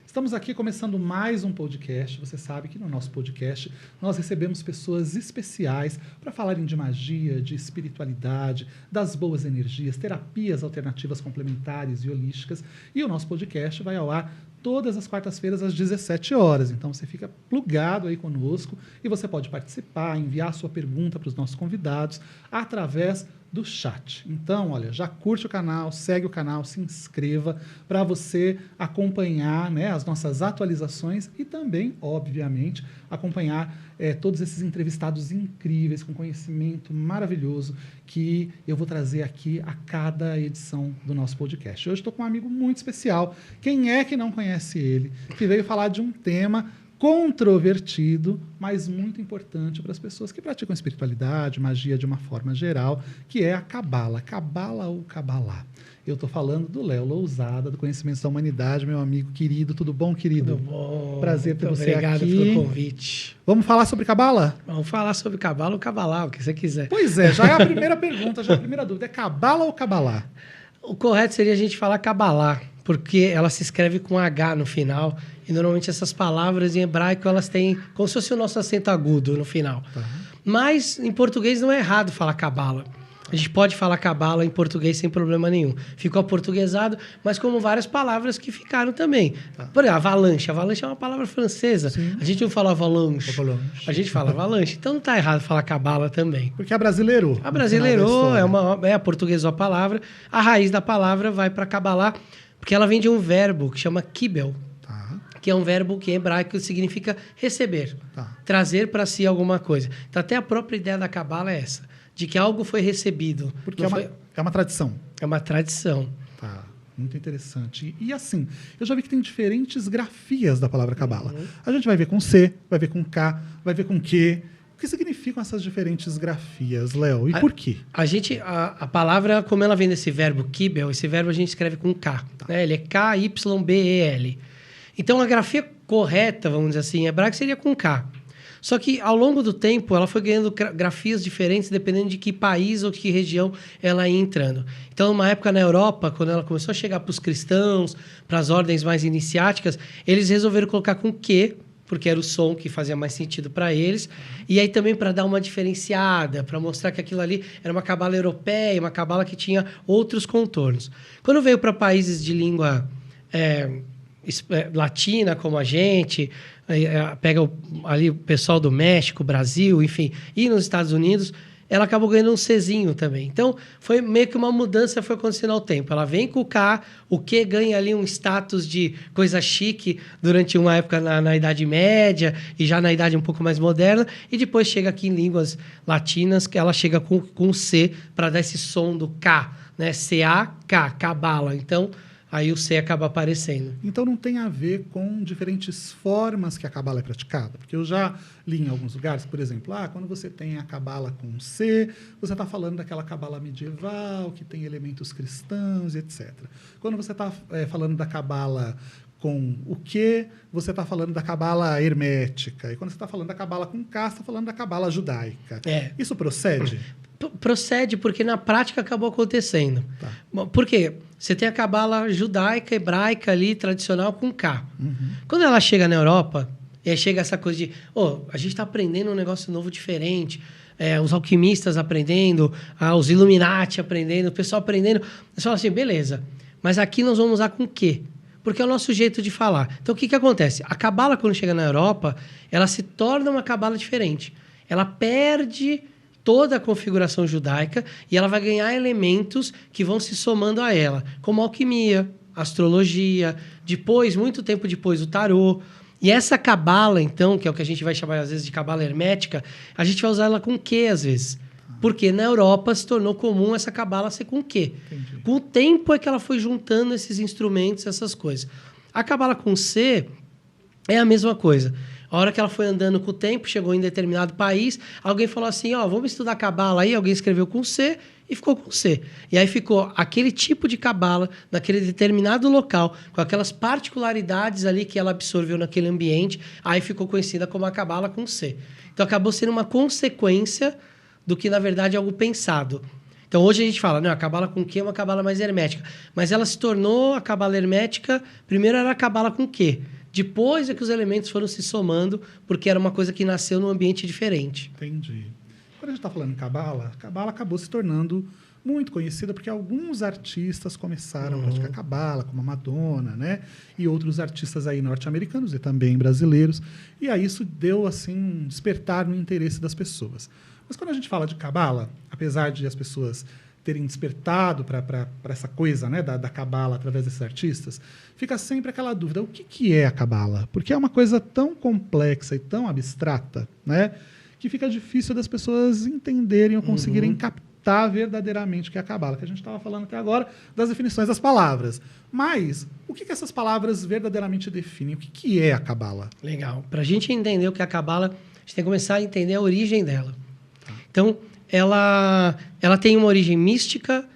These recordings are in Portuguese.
Estamos aqui começando mais um podcast. Você sabe que no nosso podcast nós recebemos pessoas especiais para falarem de magia, de espiritualidade, das boas energias, terapias alternativas complementares e holísticas. E o nosso podcast vai ao ar todas as quartas-feiras às 17 horas. Então você fica plugado aí conosco e você pode participar, enviar sua pergunta para os nossos convidados através do chat. Então, olha, já curte o canal, segue o canal, se inscreva para você acompanhar, né, as nossas atualizações e também, obviamente, acompanhar todos esses entrevistados incríveis, com conhecimento maravilhoso que eu vou trazer aqui a cada edição do nosso podcast. Hoje estou com um amigo muito especial. Quem é que não conhece ele? Que veio falar de um tema controvertido, mas muito importante para as pessoas que praticam espiritualidade, magia de uma forma geral, que é a Cabala. Cabala ou Cabalá? Eu estou falando do Léo Lousada, do Conhecimentos da Humanidade, meu amigo querido. Tudo bom, querido? Tudo bom. Prazer ter você Obrigado aqui. pelo convite. Vamos falar sobre Cabala? Vamos falar sobre Cabala ou Cabalá, o que você quiser. Pois é, já é a primeira pergunta, já é a primeira dúvida. É Cabala ou Cabalá? O correto seria a gente falar Cabalá, porque ela se escreve com H no final. E normalmente essas palavras em hebraico, elas têm como se fosse o nosso acento agudo no final. Tá. Mas em português não é errado falar Cabala. A gente pode falar Cabala em português sem problema nenhum. Ficou aportuguesado, mas como várias palavras que ficaram também. Tá. Por exemplo, avalanche. Avalanche é uma palavra francesa. Sim. A gente não fala avalanche. A gente fala avalanche. Então não está errado falar Cabala também. Porque abrasileirou. Abrasileirou, aportuguesou a palavra. A raiz da palavra vai para Cabalá, porque ela vem de um verbo que chama kibel, que é um verbo que em hebraico significa receber, trazer para si alguma coisa. Então, até a própria ideia da Cabala é essa, de que algo foi recebido. Porque é uma tradição. É uma tradição. Tá, muito interessante. E assim, eu já vi que tem diferentes grafias da palavra Cabala. A gente vai ver com C, vai ver com K, vai ver com Q. O que significam essas diferentes grafias, Léo? E por quê? A palavra, como ela vem desse verbo kibel, esse verbo a gente escreve com K. Né? Ele é K-Y-B-E-L. Então, a grafia correta, vamos dizer assim, em hebraico seria com K. Só que, ao longo do tempo, ela foi ganhando grafias diferentes, dependendo de que país ou de que região ela ia entrando. Então, numa época na Europa, quando ela começou a chegar para os cristãos, para as ordens mais iniciáticas, eles resolveram colocar com Q, porque era o som que fazia mais sentido para eles. E aí também para dar uma diferenciada, para mostrar que aquilo ali era uma cabala europeia, uma cabala que tinha outros contornos. Quando veio para países de língua latina, como a gente, pega ali o pessoal do México, Brasil, enfim, e nos Estados Unidos, ela acabou ganhando um Czinho também. Então, foi meio que uma mudança foi acontecendo ao tempo. Ela vem com o K, o Q ganha ali um status de coisa chique durante uma época na Idade Média e já na Idade um pouco mais moderna, e depois chega aqui em línguas latinas, que ela chega com o C para dar esse som do K, né? C-A-K, Cabala. Então, aí o C acaba aparecendo. Então não tem a ver com diferentes formas que a Cabala é praticada? Porque eu já li em alguns lugares, por exemplo, quando você tem a Cabala com C, você está falando daquela Cabala medieval, que tem elementos cristãos, etc. Quando você está falando da Cabala com o Q, você está falando da Cabala hermética. E quando você está falando da Cabala com K, você está falando da Cabala judaica. Isso procede? Procede, porque na prática acabou acontecendo. Tá. Por quê? Você tem a Cabala judaica, hebraica ali, tradicional, com K. Quando ela chega na Europa, e aí chega essa coisa de a gente está aprendendo um negócio novo, diferente, os alquimistas aprendendo, os Illuminati aprendendo, o pessoal aprendendo. Você fala assim, beleza, mas aqui nós vamos usar com Q, porque é o nosso jeito de falar. Então, o que acontece? A Cabala, quando chega na Europa, ela se torna uma Cabala diferente. Ela perde toda a configuração judaica e ela vai ganhar elementos que vão se somando a ela, como alquimia, astrologia, depois, muito tempo depois, o tarô. E essa cabala, então, que é o que a gente vai chamar às vezes de cabala hermética, a gente vai usar ela com Q às vezes. Porque na Europa se tornou comum essa cabala ser com Q. Entendi. Com o tempo é que ela foi juntando esses instrumentos, essas coisas. A cabala com C é a mesma coisa. A hora que ela foi andando com o tempo, chegou em determinado país, alguém falou assim, vamos estudar cabala aí, alguém escreveu com C e ficou com C. E aí ficou aquele tipo de cabala, naquele determinado local, com aquelas particularidades ali que ela absorveu naquele ambiente, aí ficou conhecida como a cabala com C. Então acabou sendo uma consequência do que, na verdade, é algo pensado. Então, hoje a gente fala, a cabala com Q é uma cabala mais hermética. Mas ela se tornou a cabala hermética, primeiro era a cabala com Q. Depois é que os elementos foram se somando, porque era uma coisa que nasceu num ambiente diferente. Entendi. Quando a gente está falando em Cabala, a Cabala acabou se tornando muito conhecida porque alguns artistas começaram a praticar Cabala, como a Madonna, né? E outros artistas aí norte-americanos e também brasileiros. E aí isso deu, assim, um despertar no interesse das pessoas. Mas quando a gente fala de Cabala, apesar de as pessoas terem despertado para essa coisa, né, da Cabala através desses artistas, fica sempre aquela dúvida, o que é a Cabala? Porque é uma coisa tão complexa e tão abstrata, né, que fica difícil das pessoas entenderem ou conseguirem captar verdadeiramente o que é a Cabala, que a gente estava falando até agora das definições das palavras. Mas o que essas palavras verdadeiramente definem? O que é a Cabala? Legal. Para a gente entender o que é a Cabala, a gente tem que começar a entender a origem dela. Então, ela tem uma origem mística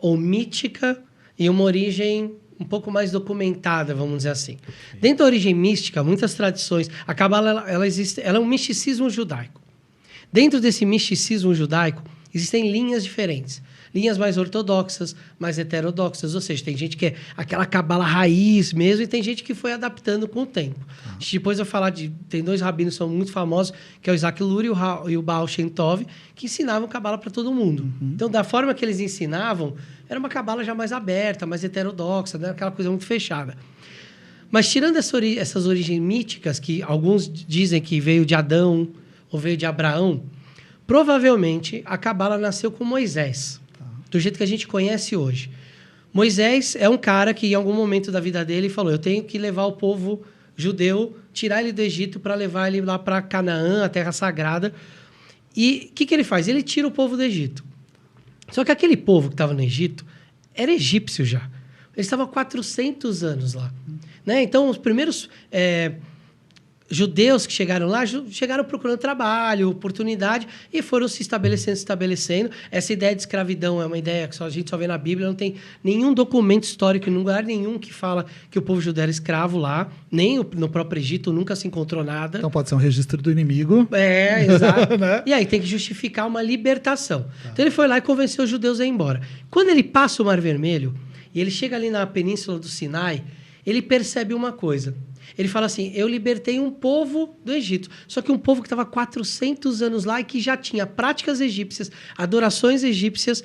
ou mítica e uma origem um pouco mais documentada, vamos dizer assim. Okay. Dentro da origem mística, muitas tradições... A Cabala ela é um misticismo judaico. Dentro desse misticismo judaico, existem linhas diferentes. Linhas mais ortodoxas, mais heterodoxas. Ou seja, tem gente que é aquela Cabala raiz mesmo e tem gente que foi adaptando com o tempo. Depois eu falar de... Tem 2 rabinos que são muito famosos, que é o Isaac Luria e o Baal Shem Tov, que ensinavam Cabala para todo mundo. Então, da forma que eles ensinavam, era uma Cabala já mais aberta, mais heterodoxa, não era aquela coisa muito fechada. Mas tirando essas origens míticas, que alguns dizem que veio de Adão ou veio de Abraão, provavelmente a Cabala nasceu com Moisés, do jeito que a gente conhece hoje. Moisés é um cara que, em algum momento da vida dele, falou: eu tenho que levar o povo judeu, tirar ele do Egito para levar ele lá para Canaã, a Terra Sagrada. E o que ele faz? Ele tira o povo do Egito. Só que aquele povo que estava no Egito era egípcio já. Eles estavam há 400 anos lá. Né? Então, os primeiros... judeus que chegaram lá, chegaram procurando trabalho, oportunidade, e foram se estabelecendo. Essa ideia de escravidão é uma ideia que a gente só vê na Bíblia, não tem nenhum documento histórico em lugar nenhum que fala que o povo judeu era escravo lá, nem no próprio Egito nunca se encontrou nada. Então pode ser um registro do inimigo. É, exato. Né? E aí tem que justificar uma libertação. Tá. Então ele foi lá e convenceu os judeus a ir embora. Quando ele passa o Mar Vermelho, e ele chega ali na península do Sinai, ele percebe uma coisa. Ele fala assim: eu libertei um povo do Egito, só que um povo que estava 400 anos lá e que já tinha práticas egípcias, adorações egípcias.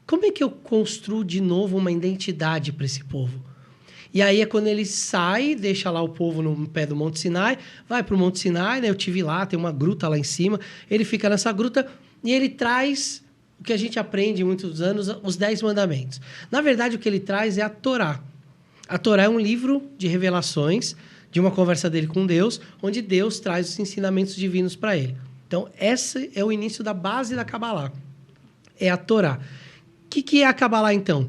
Como é que eu construo de novo uma identidade para esse povo? E aí é quando ele sai, deixa lá o povo no pé do Monte Sinai, vai para o Monte Sinai, né? Eu estive lá, tem uma gruta lá em cima, ele fica nessa gruta e ele traz o que a gente aprende em muitos anos, os 10 mandamentos. Na verdade, o que ele traz é a Torá. A Torá é um livro de revelações, de uma conversa dele com Deus, onde Deus traz os ensinamentos divinos para ele. Então, esse é o início da base da Kabbalah. É a Torá. O que é a Kabbalah, então?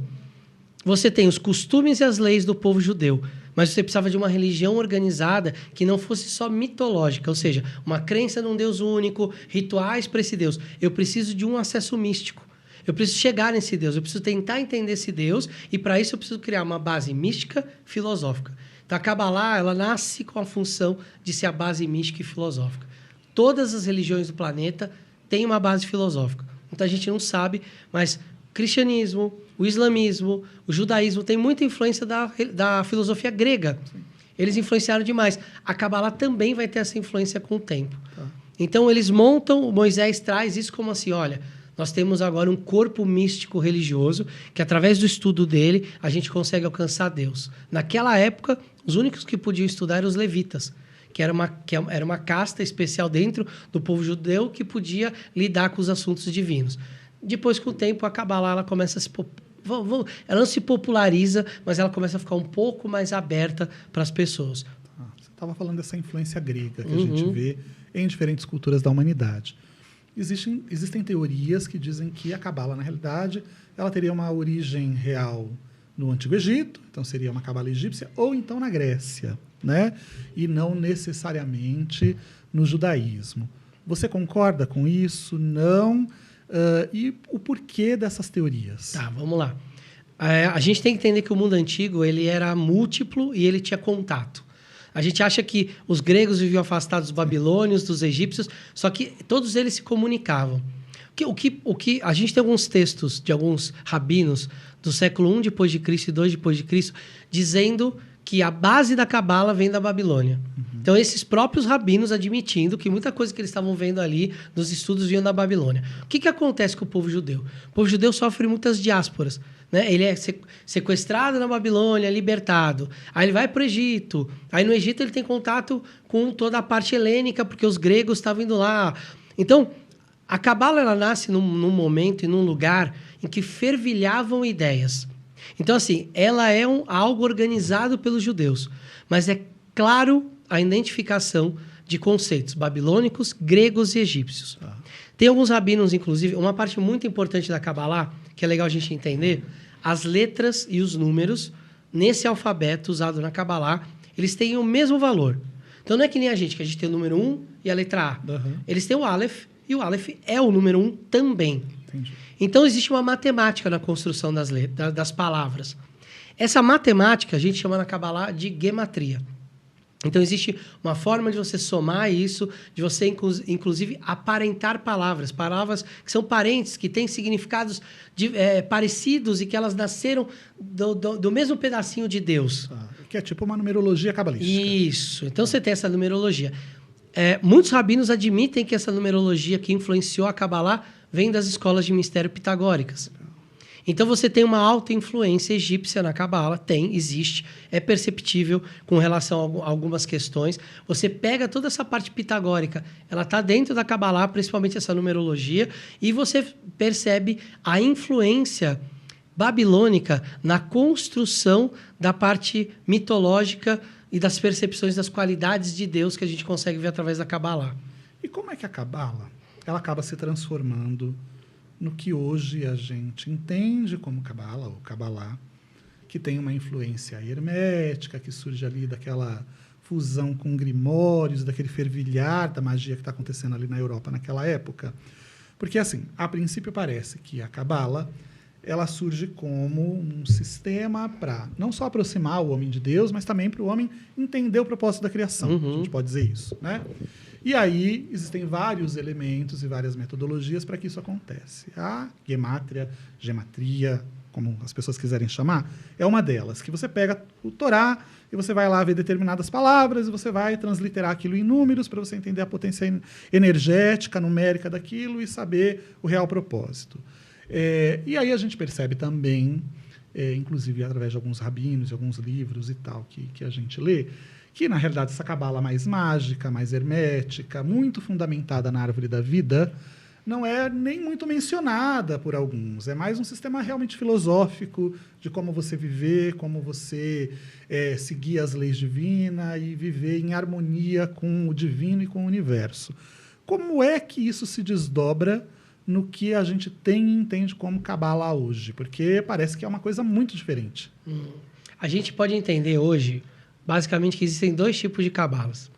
Você tem os costumes e as leis do povo judeu, mas você precisava de uma religião organizada que não fosse só mitológica, ou seja, uma crença num Deus único, rituais para esse Deus. Eu preciso de um acesso místico. Eu preciso chegar nesse Deus, eu preciso tentar entender esse Deus, e para isso eu preciso criar uma base mística filosófica. Então, a Kabbalah, ela nasce com a função de ser a base mística e filosófica. Todas as religiões do planeta têm uma base filosófica. Muita gente não sabe, mas o cristianismo, o islamismo, o judaísmo tem muita influência da filosofia grega. Sim. Eles influenciaram demais. A Kabbalah também vai ter essa influência com o tempo. Tá. Então, eles montam, Moisés traz isso como assim, olha... Nós temos agora um corpo místico religioso que, através do estudo dele, a gente consegue alcançar Deus. Naquela época, os únicos que podiam estudar eram os levitas, que era uma casta especial dentro do povo judeu que podia lidar com os assuntos divinos. Depois, com o tempo, a Kabbalah ela começa a se... Ela não se populariza, mas ela começa a ficar um pouco mais aberta para as pessoas. Você estava falando dessa influência grega que a gente vê em diferentes culturas da humanidade. Existem teorias que dizem que a Kabbalah, na realidade, ela teria uma origem real no Antigo Egito, então seria uma Kabbalah egípcia, ou então na Grécia, né? E não necessariamente no judaísmo. Você concorda com isso? Não? E o porquê dessas teorias? Tá, vamos lá. A gente tem que entender que o mundo antigo ele era múltiplo e ele tinha contato. A gente acha que os gregos viviam afastados dos babilônios, dos egípcios, só que todos eles se comunicavam. A gente tem alguns textos de alguns rabinos do século I depois de Cristo e II depois de Cristo, dizendo que a base da cabala vem da Babilônia. Então, esses próprios rabinos admitindo que muita coisa que eles estavam vendo ali nos estudos vinham da Babilônia. O que acontece com o povo judeu? O povo judeu sofre muitas diásporas, né? Ele é sequestrado na Babilônia, libertado. Aí ele vai para o Egito. Aí no Egito ele tem contato com toda a parte helênica, porque os gregos estavam indo lá. Então, a cabala ela nasce num momento e num lugar em que fervilhavam ideias. Então, assim, ela é algo organizado pelos judeus, mas é claro a identificação de conceitos babilônicos, gregos e egípcios. Tem alguns rabinos, inclusive, uma parte muito importante da Kabbalah, que é legal a gente entender, as letras e os números, nesse alfabeto usado na Kabbalah, eles têm o mesmo valor. Então, não é que nem a gente, que a gente tem o número 1 e a letra A. Eles têm o Aleph, e o Aleph é o número 1 também. Entendi. Então, existe uma matemática na construção das letras, das palavras. Essa matemática a gente chama na Kabbalah de gematria. Então, existe uma forma de você somar isso, de você, inclusive, aparentar palavras. Palavras que são parentes, que têm significados parecidos e que elas nasceram do mesmo pedacinho de Deus. Que é tipo uma numerologia cabalística. Isso. Então, você tem essa numerologia. Muitos rabinos admitem que essa numerologia que influenciou a Kabbalah vem das escolas de mistério pitagóricas. Então, você tem uma alta influência egípcia na Kabbalah, existe, é perceptível com relação a algumas questões. Você pega toda essa parte pitagórica, ela está dentro da Kabbalah, principalmente essa numerologia, e você percebe a influência babilônica na construção da parte mitológica e das percepções das qualidades de Deus que a gente consegue ver através da Kabbalah. E como é que a Kabbalah ela acaba se transformando no que hoje a gente entende como Kabbalah, ou Kabbalah, que tem uma influência hermética, que surge ali daquela fusão com grimórios, daquele fervilhar da magia que está acontecendo ali na Europa naquela época? Porque, assim, a princípio parece que a Kabbalah ela surge como um sistema para não só aproximar o homem de Deus, mas também para o homem entender o propósito da criação. A gente pode dizer isso, né? E aí existem vários elementos e várias metodologias para que isso aconteça. A gematria, como as pessoas quiserem chamar, é uma delas, que você pega o Torá e você vai lá ver determinadas palavras e você vai transliterar aquilo em números para você entender a potência energética, numérica daquilo e saber o real propósito. E aí a gente percebe também, inclusive através de alguns rabinos e alguns livros e tal que a gente lê, que, na realidade, essa cabala mais mágica, mais hermética, muito fundamentada na árvore da vida, não é nem muito mencionada por alguns. É mais um sistema realmente filosófico de como você viver, como você seguir as leis divinas e viver em harmonia com o divino e com o universo. Como é que isso se desdobra no que a gente tem e entende como cabala hoje? Porque parece que é uma coisa muito diferente. A gente pode entender hoje, basicamente, que existem dois tipos de cabalas.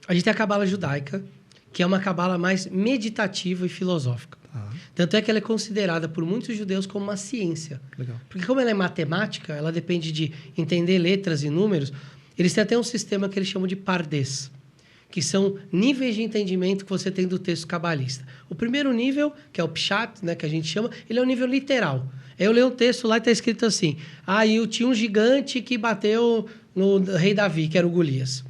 A gente tem a cabala judaica, que é uma cabala mais meditativa e filosófica. Tanto é que ela é considerada por muitos judeus como uma ciência. Legal. Porque como ela é matemática, ela depende de entender letras e números, eles têm até um sistema que eles chamam de pardês, que são níveis de entendimento que você tem do texto cabalista. O primeiro nível, que é o pshat, né, que a gente chama, ele é um nível literal. Eu leio um texto lá e está escrito assim: eu tinha um gigante que bateu no rei Davi, que era o Golias.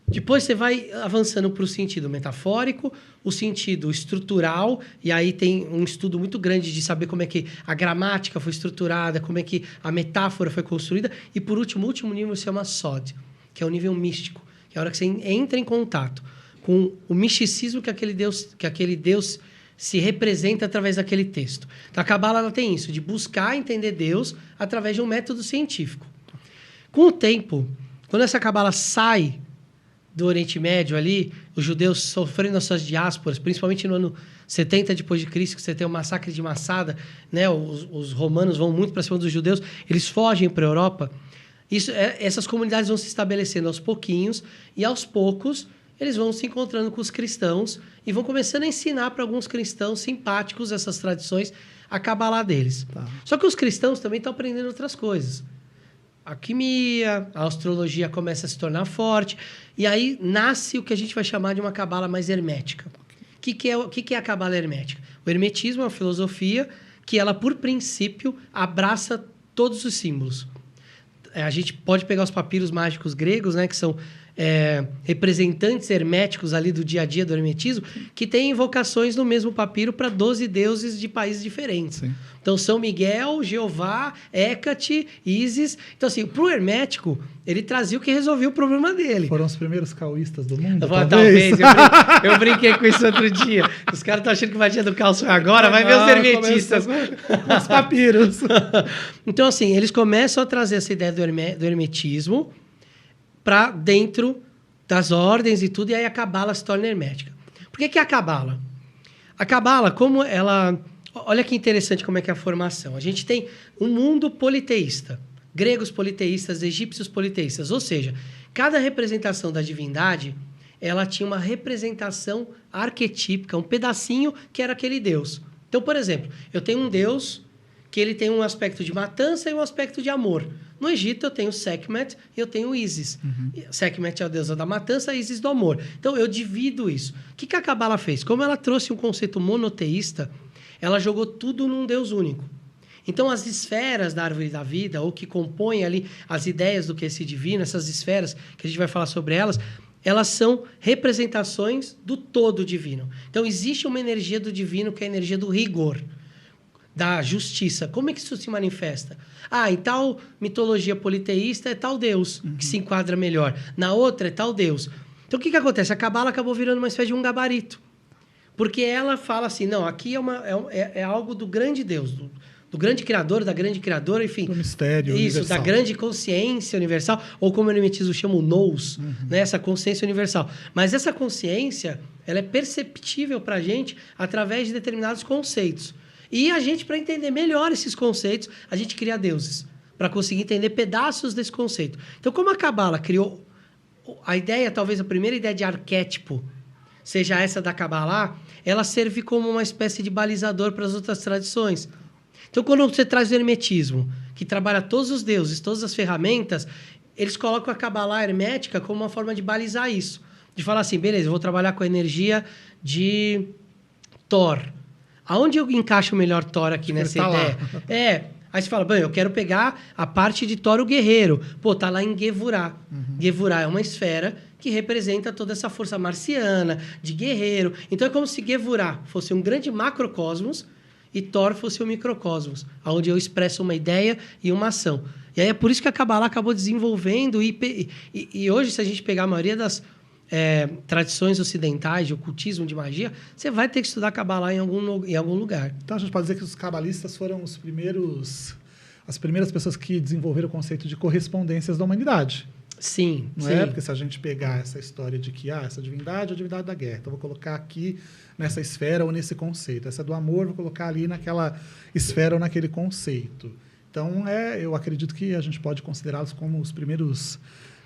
Depois você vai avançando para o sentido metafórico, o sentido estrutural, e aí tem um estudo muito grande de saber como é que a gramática foi estruturada, como é que a metáfora foi construída, e por último, o último nível se chama Sod, que é o nível místico, que é a hora que você entra em contato com o misticismo que aquele Deus se representa através daquele texto. Então, a Kabbalah ela tem isso, de buscar entender Deus através de um método científico. Com o tempo, quando essa Kabbalah sai do Oriente Médio ali, os judeus sofrendo as suas diásporas, principalmente no ano 70 depois de Cristo, que você tem o massacre de Massada, né? Os romanos vão muito para cima dos judeus, eles fogem para a Europa. Essas comunidades vão se estabelecendo aos pouquinhos, e aos poucos eles vão se encontrando com os cristãos e vão começando a ensinar para alguns cristãos simpáticos essas tradições, a Kabbalah deles. Tá. Só que os cristãos também estão aprendendo outras coisas. A alquimia, a astrologia começa a se tornar forte, e aí nasce o que a gente vai chamar de uma Kabbalah mais hermética. O que é a Kabbalah hermética? O hermetismo é uma filosofia que ela, por princípio, abraça todos os símbolos. a gente pode pegar os papiros mágicos gregos, né, que são representantes herméticos ali do dia a dia do hermetismo, que tem invocações no mesmo papiro para 12 deuses de países diferentes. Sim. Então, São Miguel, Jeová, Hécate, Ísis. Então, assim, para o hermético, ele trazia o que resolvia o problema dele. Foram os primeiros caoístas do mundo, talvez. Eu brinquei com isso outro dia. Os caras estão achando que vai dia do caos agora, vai ver os hermetistas. Com os papiros. Então, assim, eles começam a trazer essa ideia do hermetismo para dentro das ordens e tudo, e aí a Cabala se torna hermética. Por que é a Cabala? A Cabala, como ela... Olha que interessante como é que é a formação. A gente tem um mundo politeísta. Gregos politeístas, egípcios politeístas. Ou seja, cada representação da divindade, ela tinha uma representação arquetípica, um pedacinho que era aquele deus. Então, por exemplo, eu tenho um deus que ele tem um aspecto de matança e um aspecto de amor. No Egito, eu tenho Sekhmet e eu tenho Ísis. Sekhmet é a deusa da matança, Ísis do amor. Então, eu divido isso. O que a Cabala fez? Como ela trouxe um conceito monoteísta, ela jogou tudo num Deus único. Então, as esferas da árvore da vida, ou que compõem ali as ideias do que é esse divino, essas esferas, que a gente vai falar sobre elas, elas são representações do todo divino. Então, existe uma energia do divino que é a energia do rigor, da justiça. Como é que isso se manifesta? Em tal mitologia politeísta é tal Deus que se enquadra melhor. Na outra é tal Deus. Então, o que acontece? A Cabala acabou virando uma espécie de um gabarito. Porque ela fala assim, não, aqui é algo do grande Deus, do grande Criador, da grande Criadora, enfim. Do mistério universal. Da grande consciência universal, ou como o hermetismo chama o nous, né, essa consciência universal. Mas essa consciência, ela é perceptível para a gente através de determinados conceitos. E a gente, para entender melhor esses conceitos, a gente cria deuses, para conseguir entender pedaços desse conceito. Então, como a Cabala criou a ideia, talvez a primeira ideia de arquétipo, seja essa da Cabala, ela serve como uma espécie de balizador para as outras tradições. Então, quando você traz o hermetismo, que trabalha todos os deuses, todas as ferramentas, eles colocam a Cabala hermética como uma forma de balizar isso. De falar assim, beleza, eu vou trabalhar com a energia de Thor. Aonde eu encaixo melhor Thor aqui nessa ideia? Aí você fala, bem, eu quero pegar a parte de Thor, o guerreiro. Pô, tá lá em Gevurah. Gevurah é uma esfera que representa toda essa força marciana, de guerreiro. Então, é como se Gevurah fosse um grande macrocosmos e Thor fosse um microcosmos, onde eu expresso uma ideia e uma ação. E aí é por isso que a Cabala acabou desenvolvendo. E hoje, se a gente pegar a maioria das tradições ocidentais, de ocultismo, de magia, você vai ter que estudar a Cabala em algum lugar. Então, a gente pode dizer que os cabalistas foram as primeiras pessoas que desenvolveram o conceito de correspondências da humanidade. Sim, não sim. é? Porque se a gente pegar essa história de que essa divindade é a divindade da guerra, então vou colocar aqui nessa esfera ou nesse conceito. Essa do amor, vou colocar ali naquela esfera ou naquele conceito. Então, eu acredito que a gente pode considerá-los como os primeiros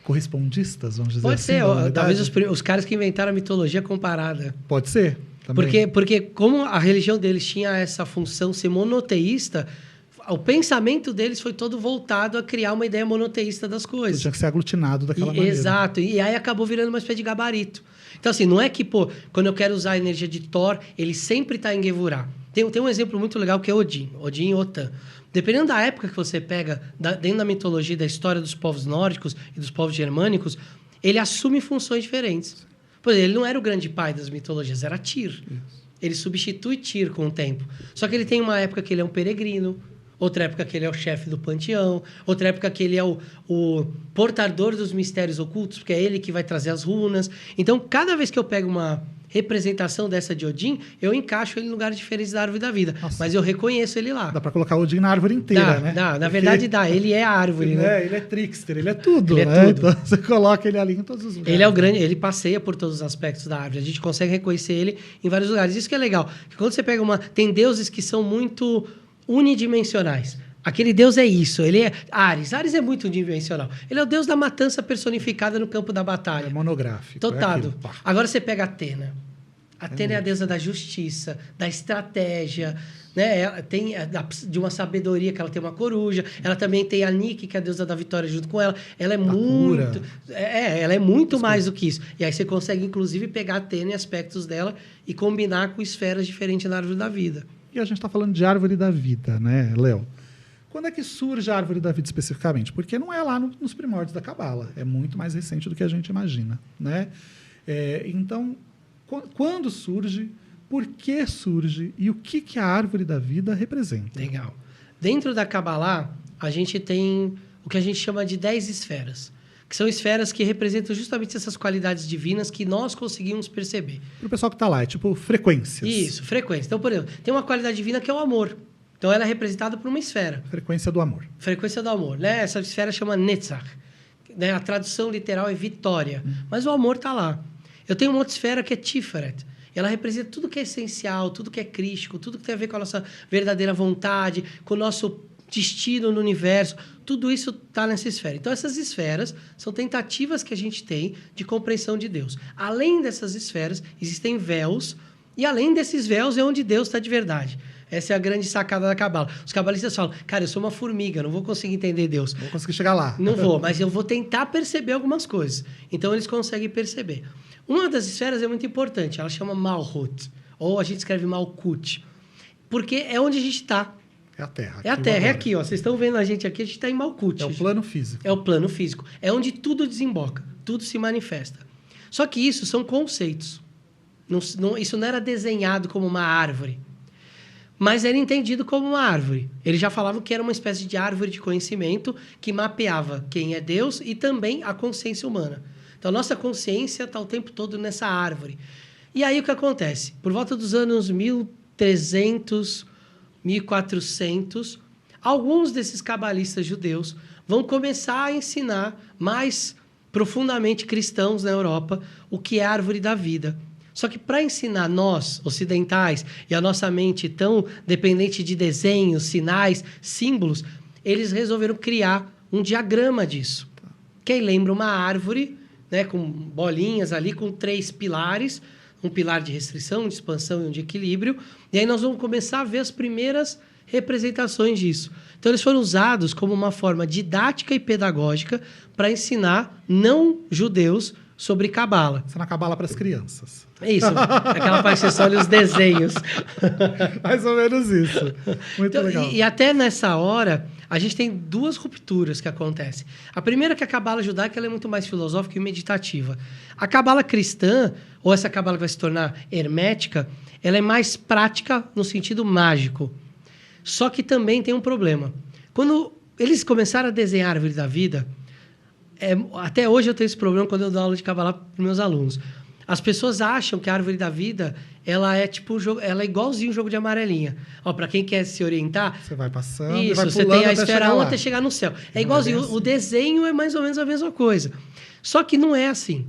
correspondistas, vamos dizer pode assim. Pode ser, talvez os caras que inventaram a mitologia comparada. Pode ser, também. Porque como a religião deles tinha essa função ser monoteísta, o pensamento deles foi todo voltado a criar uma ideia monoteísta das coisas. Tinha que ser aglutinado daquela maneira. Exato. E aí acabou virando uma espécie de gabarito. Então, assim, não é que, quando eu quero usar a energia de Thor, ele sempre está em Gevurah. Tem um exemplo muito legal que é Odin e Wotan. Dependendo da época que você pega, dentro da mitologia, da história dos povos nórdicos e dos povos germânicos, ele assume funções diferentes. Por exemplo, ele não era o grande pai das mitologias, era Tyr. Isso. Ele substitui Tyr com o tempo. Só que ele tem uma época que ele é um peregrino, outra época que ele é o chefe do panteão, outra época que ele é o portador dos mistérios ocultos, porque é ele que vai trazer as runas. Então, cada vez que eu pego uma representação dessa de Odin, eu encaixo ele em lugares diferentes da árvore da vida. Nossa. Mas eu reconheço ele lá. Dá para colocar Odin na árvore inteira, né? Na verdade dá. Ele é a árvore, ele né? Ele é trickster, ele é tudo, ele né? É tudo. Então, você coloca ele ali em todos os lugares. Ele é o grande, ele passeia por todos os aspectos da árvore. A gente consegue reconhecer ele em vários lugares. Isso que é legal. Que quando você pega tem deuses que são muito unidimensionais. Aquele deus é isso, ele é Ares. Ares é muito unidimensional. Ele é o deus da matança personificada no campo da batalha. É monográfico. Totado. Agora você pega Atena. Atena é a deusa da justiça, da estratégia, né? Ela tem de uma sabedoria, que ela tem uma coruja. Ela também tem a Nike, que é a deusa da vitória, junto com ela. Ela é muito... ela é muito mais do que isso. E aí você consegue, inclusive, pegar a Atena e aspectos dela e combinar com esferas diferentes na árvore da vida. E a gente está falando de árvore da vida, né, Léo? Quando é que surge a árvore da vida especificamente? Porque não é lá nos primórdios da Cabala, é muito mais recente do que a gente imagina, né? Então, quando surge, por que surge e o que a árvore da vida representa? Legal. Dentro da Kabbalah, a gente tem o que a gente chama de 10 esferas, que são esferas que representam justamente essas qualidades divinas que nós conseguimos perceber. Para o pessoal que está lá, é tipo frequências. Isso, frequência. Então, por exemplo, tem uma qualidade divina que é o amor. Então, ela é representada por uma esfera. Frequência do amor. Frequência do amor, né? Essa esfera chama Netzach. Né? A tradução literal é vitória. Mas o amor está lá. Eu tenho uma outra esfera que é Tiferet. Ela representa tudo que é essencial, tudo que é crístico, tudo que tem a ver com a nossa verdadeira vontade, com o nosso destino no universo. Tudo isso está nessa esfera. Então, essas esferas são tentativas que a gente tem de compreensão de Deus. Além dessas esferas, existem véus. E além desses véus é onde Deus está de verdade. Essa é a grande sacada da Cabala. Os cabalistas falam, cara, eu sou uma formiga, não vou conseguir entender Deus. Não vou conseguir chegar lá. Não vou, mas eu vou tentar perceber algumas coisas. Então, eles conseguem perceber. Uma das esferas é muito importante, ela chama Malhut, ou a gente escreve Malkut, porque é onde a gente está. É a Terra. É a Terra, é aqui, ó. Vocês estão vendo a gente aqui, a gente está em Malkut. É o plano físico. É o plano físico. É onde tudo desemboca, tudo se manifesta. Só que isso são conceitos. Isso não era desenhado como uma árvore, mas era entendido como uma árvore. Eles já falavam que era uma espécie de árvore de conhecimento que mapeava quem é Deus e também a consciência humana. Então, a nossa consciência está o tempo todo nessa árvore. E aí, o que acontece? Por volta dos anos 1300, 1400, alguns desses cabalistas judeus vão começar a ensinar mais profundamente cristãos na Europa o que é a árvore da vida. Só que para ensinar nós, ocidentais, e a nossa mente tão dependente de desenhos, sinais, símbolos, eles resolveram criar um diagrama disso. Que aí lembra uma árvore, né, com bolinhas ali, com 3 pilares, um pilar de restrição, um de expansão e um de equilíbrio. E aí nós vamos começar a ver as primeiras representações disso. Então, eles foram usados como uma forma didática e pedagógica para ensinar não-judeus sobre Cabala. Isso é na Cabala para as crianças. É isso, aquela parte que você só olha os desenhos. Mais ou menos isso. Muito então, legal. E até nessa hora, a gente tem 2 rupturas que acontecem. A primeira é que a Cabala judaica ela é muito mais filosófica e meditativa. A Cabala cristã, ou essa Cabala que vai se tornar hermética, ela é mais prática no sentido mágico. Só que também tem um problema. Quando eles começaram a desenhar a árvore da vida, até hoje eu tenho esse problema quando eu dou aula de Cabala para os meus alunos. As pessoas acham que a árvore da vida ela é tipo um jogo, ela é igualzinho um jogo de amarelinha. Para quem quer se orientar, você vai passando, isso, e vai você tem a esfera 1 até chegar no céu. É igualzinho, assim. O desenho é mais ou menos a mesma coisa. Só que não é assim.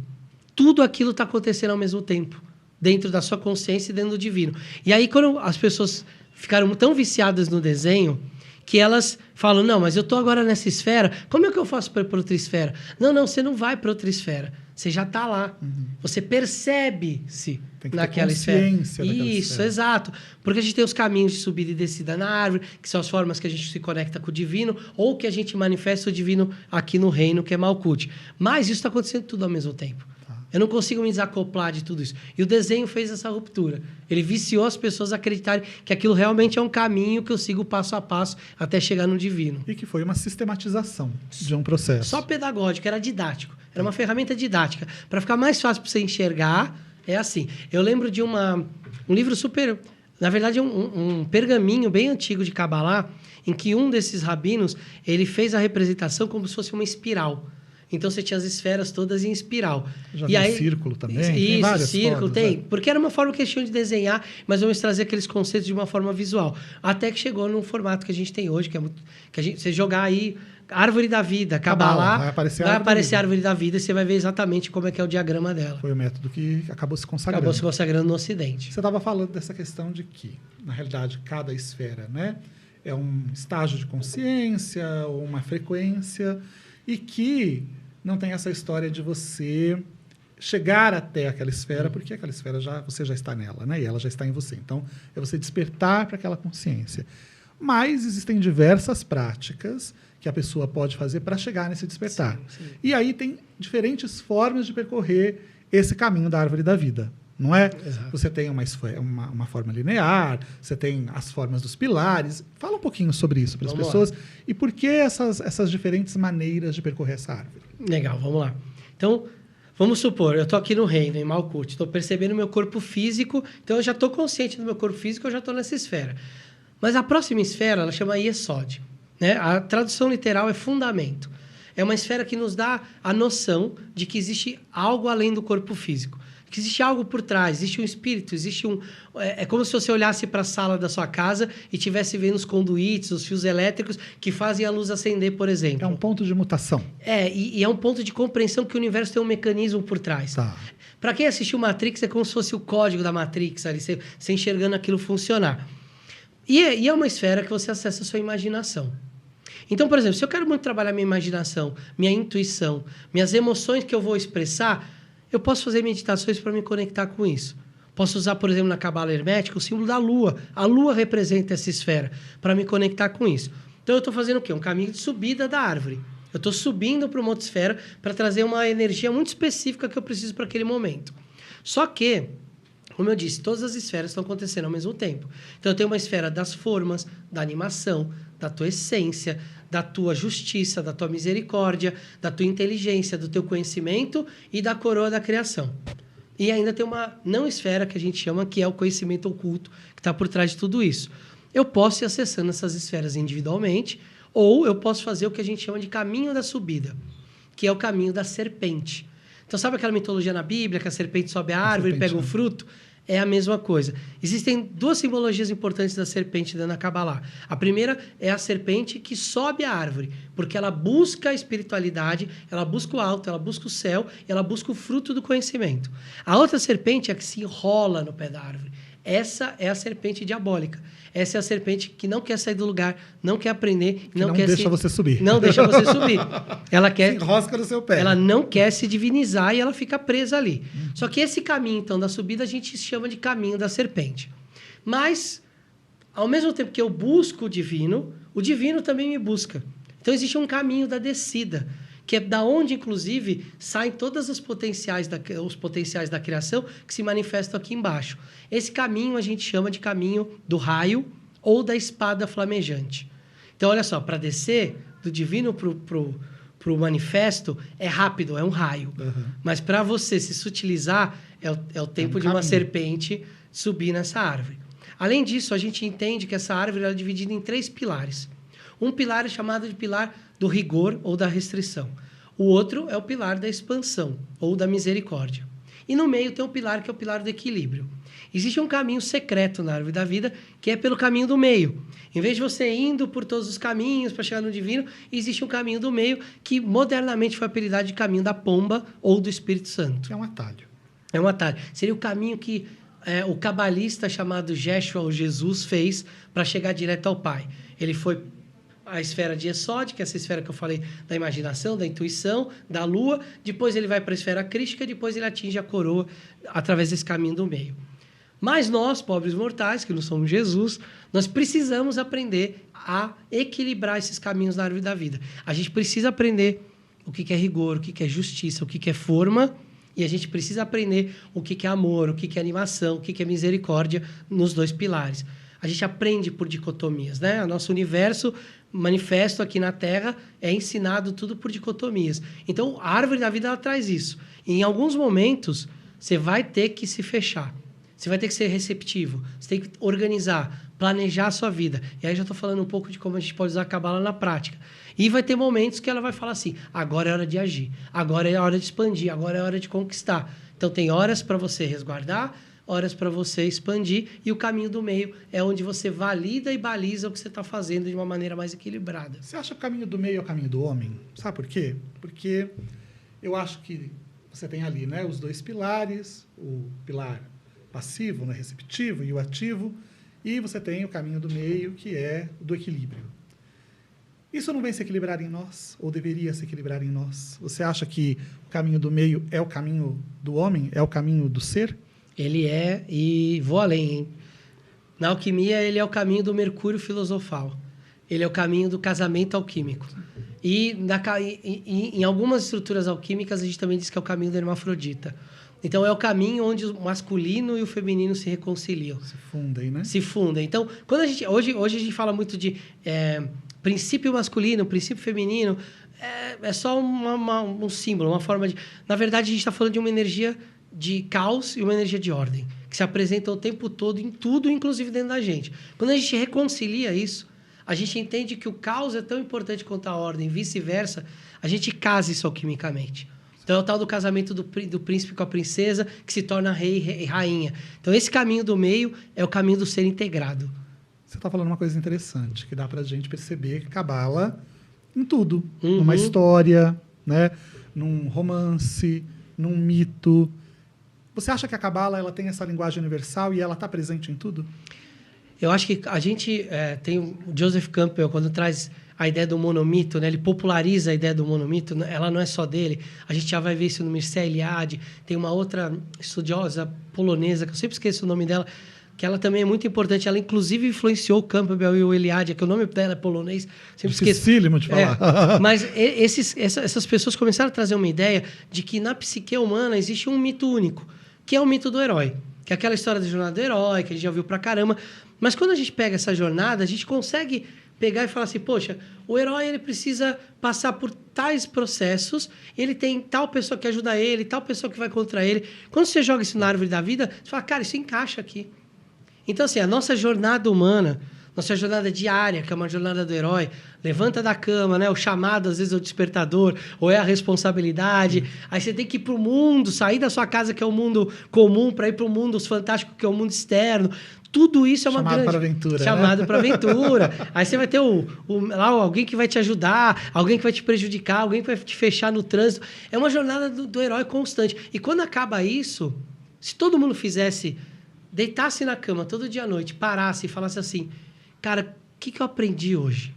Tudo aquilo está acontecendo ao mesmo tempo, dentro da sua consciência e dentro do divino. E aí, quando as pessoas ficaram tão viciadas no desenho, que elas falam, não, mas eu estou agora nessa esfera, como é que eu faço para ir para outra esfera? Não, você não vai para outra esfera. Você já está lá. Você percebe-se naquela esfera. Isso, esfera. Exato. Porque a gente tem os caminhos de subida e descida na árvore, que são as formas que a gente se conecta com o divino, ou que a gente manifesta o divino aqui no reino, que é Malkut. Mas isso está acontecendo tudo ao mesmo tempo. Eu não consigo me desacoplar de tudo isso. E o desenho fez essa ruptura. Ele viciou as pessoas a acreditarem que aquilo realmente é um caminho que eu sigo passo a passo até chegar no divino. E que foi uma sistematização de um processo. Só pedagógico, era didático. Era uma ferramenta didática. Para ficar mais fácil para você enxergar, é assim. Eu lembro de um livro super... Na verdade, um pergaminho bem antigo de Kabbalah, em que um desses rabinos ele fez a representação como se fosse uma espiral. Então, você tinha as esferas todas em espiral. Já vi círculo também? Tem várias círculo, formas, tem. Porque era uma forma que eles tinham de desenhar, mas vamos trazer aqueles conceitos de uma forma visual. Até que chegou num formato que a gente tem hoje, você jogar aí Árvore da Vida, Kabbalah, vai aparecer a Árvore da Vida e você vai ver exatamente como é que é o diagrama dela. Foi o método que acabou se consagrando. Acabou se consagrando no Ocidente. Você estava falando dessa questão de que, na realidade, cada esfera, né, é um estágio de consciência ou uma frequência... E que não tem essa história de você chegar até aquela esfera, porque aquela esfera você já está nela, né? E ela já está em você. Então, é você despertar para aquela consciência. Mas existem diversas práticas que a pessoa pode fazer para chegar nesse despertar. Sim. E aí tem diferentes formas de percorrer esse caminho da árvore da vida. não é? Exato. Você tem uma forma linear, você tem as formas dos pilares. Fala um pouquinho sobre isso para as pessoas e por que essas diferentes maneiras de percorrer essa árvore. Legal, vamos lá. Então, vamos supor, eu estou aqui no reino, em Malkuth, estou percebendo o meu corpo físico, então eu já estou consciente do meu corpo físico, eu já estou nessa esfera. Mas a próxima esfera, ela chama Yesod, né? A tradução literal é fundamento. É uma esfera que nos dá a noção de que existe algo além do corpo físico. Que existe algo por trás, existe um espírito, existe um... É como se você olhasse para a sala da sua casa e estivesse vendo os conduítes, os fios elétricos que fazem a luz acender, por exemplo. É um ponto de mutação. E é um ponto de compreensão que o universo tem um mecanismo por trás. Tá. Para quem assistiu Matrix, é como se fosse o código da Matrix, ali, você enxergando aquilo funcionar. E é uma esfera que você acessa a sua imaginação. Então, por exemplo, se eu quero muito trabalhar minha imaginação, minha intuição, minhas emoções que eu vou expressar, eu posso fazer meditações para me conectar com isso. Posso usar, por exemplo, na Cabala Hermética, o símbolo da Lua. A Lua representa essa esfera para me conectar com isso. Então, eu estou fazendo o quê? Um caminho de subida da árvore. Eu estou subindo para uma outra esfera para trazer uma energia muito específica que eu preciso para aquele momento. Só que, como eu disse, todas as esferas estão acontecendo ao mesmo tempo. Então, eu tenho uma esfera das formas, da animação, da tua essência, da tua justiça, da tua misericórdia, da tua inteligência, do teu conhecimento e da coroa da criação. E ainda tem uma não esfera que a gente chama, que é o conhecimento oculto, que está por trás de tudo isso. Eu posso ir acessando essas esferas individualmente, ou eu posso fazer o que a gente chama de caminho da subida, que é o caminho da serpente. Então, sabe aquela mitologia na Bíblia, que a serpente sobe a árvore e pega o fruto? É a mesma coisa. Existem duas simbologias importantes da serpente dentro da Kabbalah. A primeira é a serpente que sobe a árvore, porque ela busca a espiritualidade, ela busca o alto, ela busca o céu, ela busca o fruto do conhecimento. A outra serpente é a que se enrola no pé da árvore. Essa é a serpente diabólica. Essa é a serpente que não quer sair do lugar, não quer aprender, não quer deixa você subir. Não deixa você subir. Ela quer se enrosca no seu pé. Ela não quer se divinizar e ela fica presa ali. Só que esse caminho, então, da subida, a gente chama de caminho da serpente. Mas, ao mesmo tempo que eu busco o divino também me busca. Então, existe um caminho da descida, que é da onde, inclusive, saem todos os potenciais da criação que se manifestam aqui embaixo. Esse caminho a gente chama de caminho do raio ou da espada flamejante. Então, olha só, para descer do divino para o manifesto é rápido, é um raio. Uhum. Mas para você se sutilizar, é o tempo de uma serpente subir nessa árvore. Além disso, a gente entende que essa árvore é dividida em 3 pilares. Um pilar é chamado de pilar do rigor ou da restrição. O outro é o pilar da expansão ou da misericórdia. E no meio tem um pilar que é o pilar do equilíbrio. Existe um caminho secreto na árvore da vida, que é pelo caminho do meio. Em vez de você indo por todos os caminhos para chegar no divino, existe um caminho do meio que modernamente foi apelidado de caminho da pomba ou do Espírito Santo. É um atalho. É um atalho. Seria o caminho que o cabalista chamado Yeshua ou Jesus fez para chegar direto ao Pai. Ele foi a esfera de Yesod, que é essa esfera que eu falei da imaginação, da intuição, da lua. Depois ele vai para a esfera crística, depois ele atinge a coroa através desse caminho do meio. Mas nós, pobres mortais, que não somos Jesus, nós precisamos aprender a equilibrar esses caminhos da árvore da vida. A gente precisa aprender o que é rigor, o que é justiça, o que é forma, e a gente precisa aprender o que é amor, o que é animação, o que é misericórdia nos 2 pilares. A gente aprende por dicotomias, né? O nosso universo manifesto aqui na Terra é ensinado tudo por dicotomias. Então, a árvore da vida ela traz isso. E, em alguns momentos, você vai ter que se fechar. Você vai ter que ser receptivo. Você tem que organizar, planejar a sua vida. E aí já estou falando um pouco de como a gente pode usar a Kabbalah na prática. E vai ter momentos que ela vai falar assim, agora é hora de agir, agora é hora de expandir, agora é hora de conquistar. Então, tem horas para você resguardar, horas para você expandir, e o caminho do meio é onde você valida e baliza o que você está fazendo de uma maneira mais equilibrada. Você acha que o caminho do meio é o caminho do homem? Sabe por quê? Porque eu acho que você tem ali, né, os 2 pilares, o pilar passivo, né, receptivo, e o ativo, e você tem o caminho do meio, que é o do equilíbrio. Isso não vem se equilibrar em nós, ou deveria se equilibrar em nós? Você acha que o caminho do meio é o caminho do homem, é o caminho do ser? Ele é, e vou além, hein? Na alquimia, ele é o caminho do mercúrio filosofal. Ele é o caminho do casamento alquímico. E em algumas estruturas alquímicas, a gente também diz que é o caminho da hermafrodita. Então, é o caminho onde o masculino e o feminino se reconciliam. Se fundem, né? Se fundem. Então, quando hoje a gente fala muito de princípio masculino, princípio feminino, é só um símbolo, uma forma de... Na verdade, a gente está falando de uma energia de caos e uma energia de ordem, que se apresenta o tempo todo em tudo, inclusive dentro da gente. Quando a gente reconcilia isso, a gente entende que o caos é tão importante quanto a ordem, vice-versa, a gente casa isso alquimicamente. Então, é o tal do casamento do príncipe com a princesa, que se torna rei e rainha. Então, esse caminho do meio é o caminho do ser integrado. Você está falando uma coisa interessante, que dá para a gente perceber que Cabala em tudo. Numa história, né? Num romance, num mito. Você acha que a Cabala ela tem essa linguagem universal e ela está presente em tudo? Eu acho que a gente tem o Joseph Campbell, quando traz a ideia do monomito, né? Ele populariza a ideia do monomito, ela não é só dele. A gente já vai ver isso no Mircea Eliade. Tem uma outra estudiosa polonesa, que eu sempre esqueço o nome dela, que ela também é muito importante. Ela, inclusive, influenciou o Campbell e o Eliade, que o nome dela é polonês. Sempre esqueço. Dificílimo de falar. Mas essas pessoas começaram a trazer uma ideia de que na psique humana existe um mito único, que é o mito do herói. Que é aquela história da jornada do herói, que a gente já viu pra caramba. Mas quando a gente pega essa jornada, a gente consegue pegar e falar assim, poxa, o herói ele precisa passar por tais processos, ele tem tal pessoa que ajuda ele, tal pessoa que vai contra ele. Quando você joga isso na árvore da vida, você fala, cara, isso encaixa aqui. Então, assim, a nossa jornada humana, nossa jornada diária, que é uma jornada do herói, levanta da cama, né? O chamado, às vezes, é o despertador, ou é a responsabilidade. Aí você tem que ir para o mundo, sair da sua casa, que é o mundo comum, para ir para o mundo fantástico, que é o mundo externo. Tudo isso é uma chamado grande... para aventura, chamado né? para aventura. Aí você vai ter lá alguém que vai te ajudar, alguém que vai te prejudicar, alguém que vai te fechar no trânsito. É uma jornada do herói constante. E quando acaba isso, se todo mundo fizesse, deitasse na cama todo dia à noite, parasse e falasse assim, cara, o que eu aprendi hoje?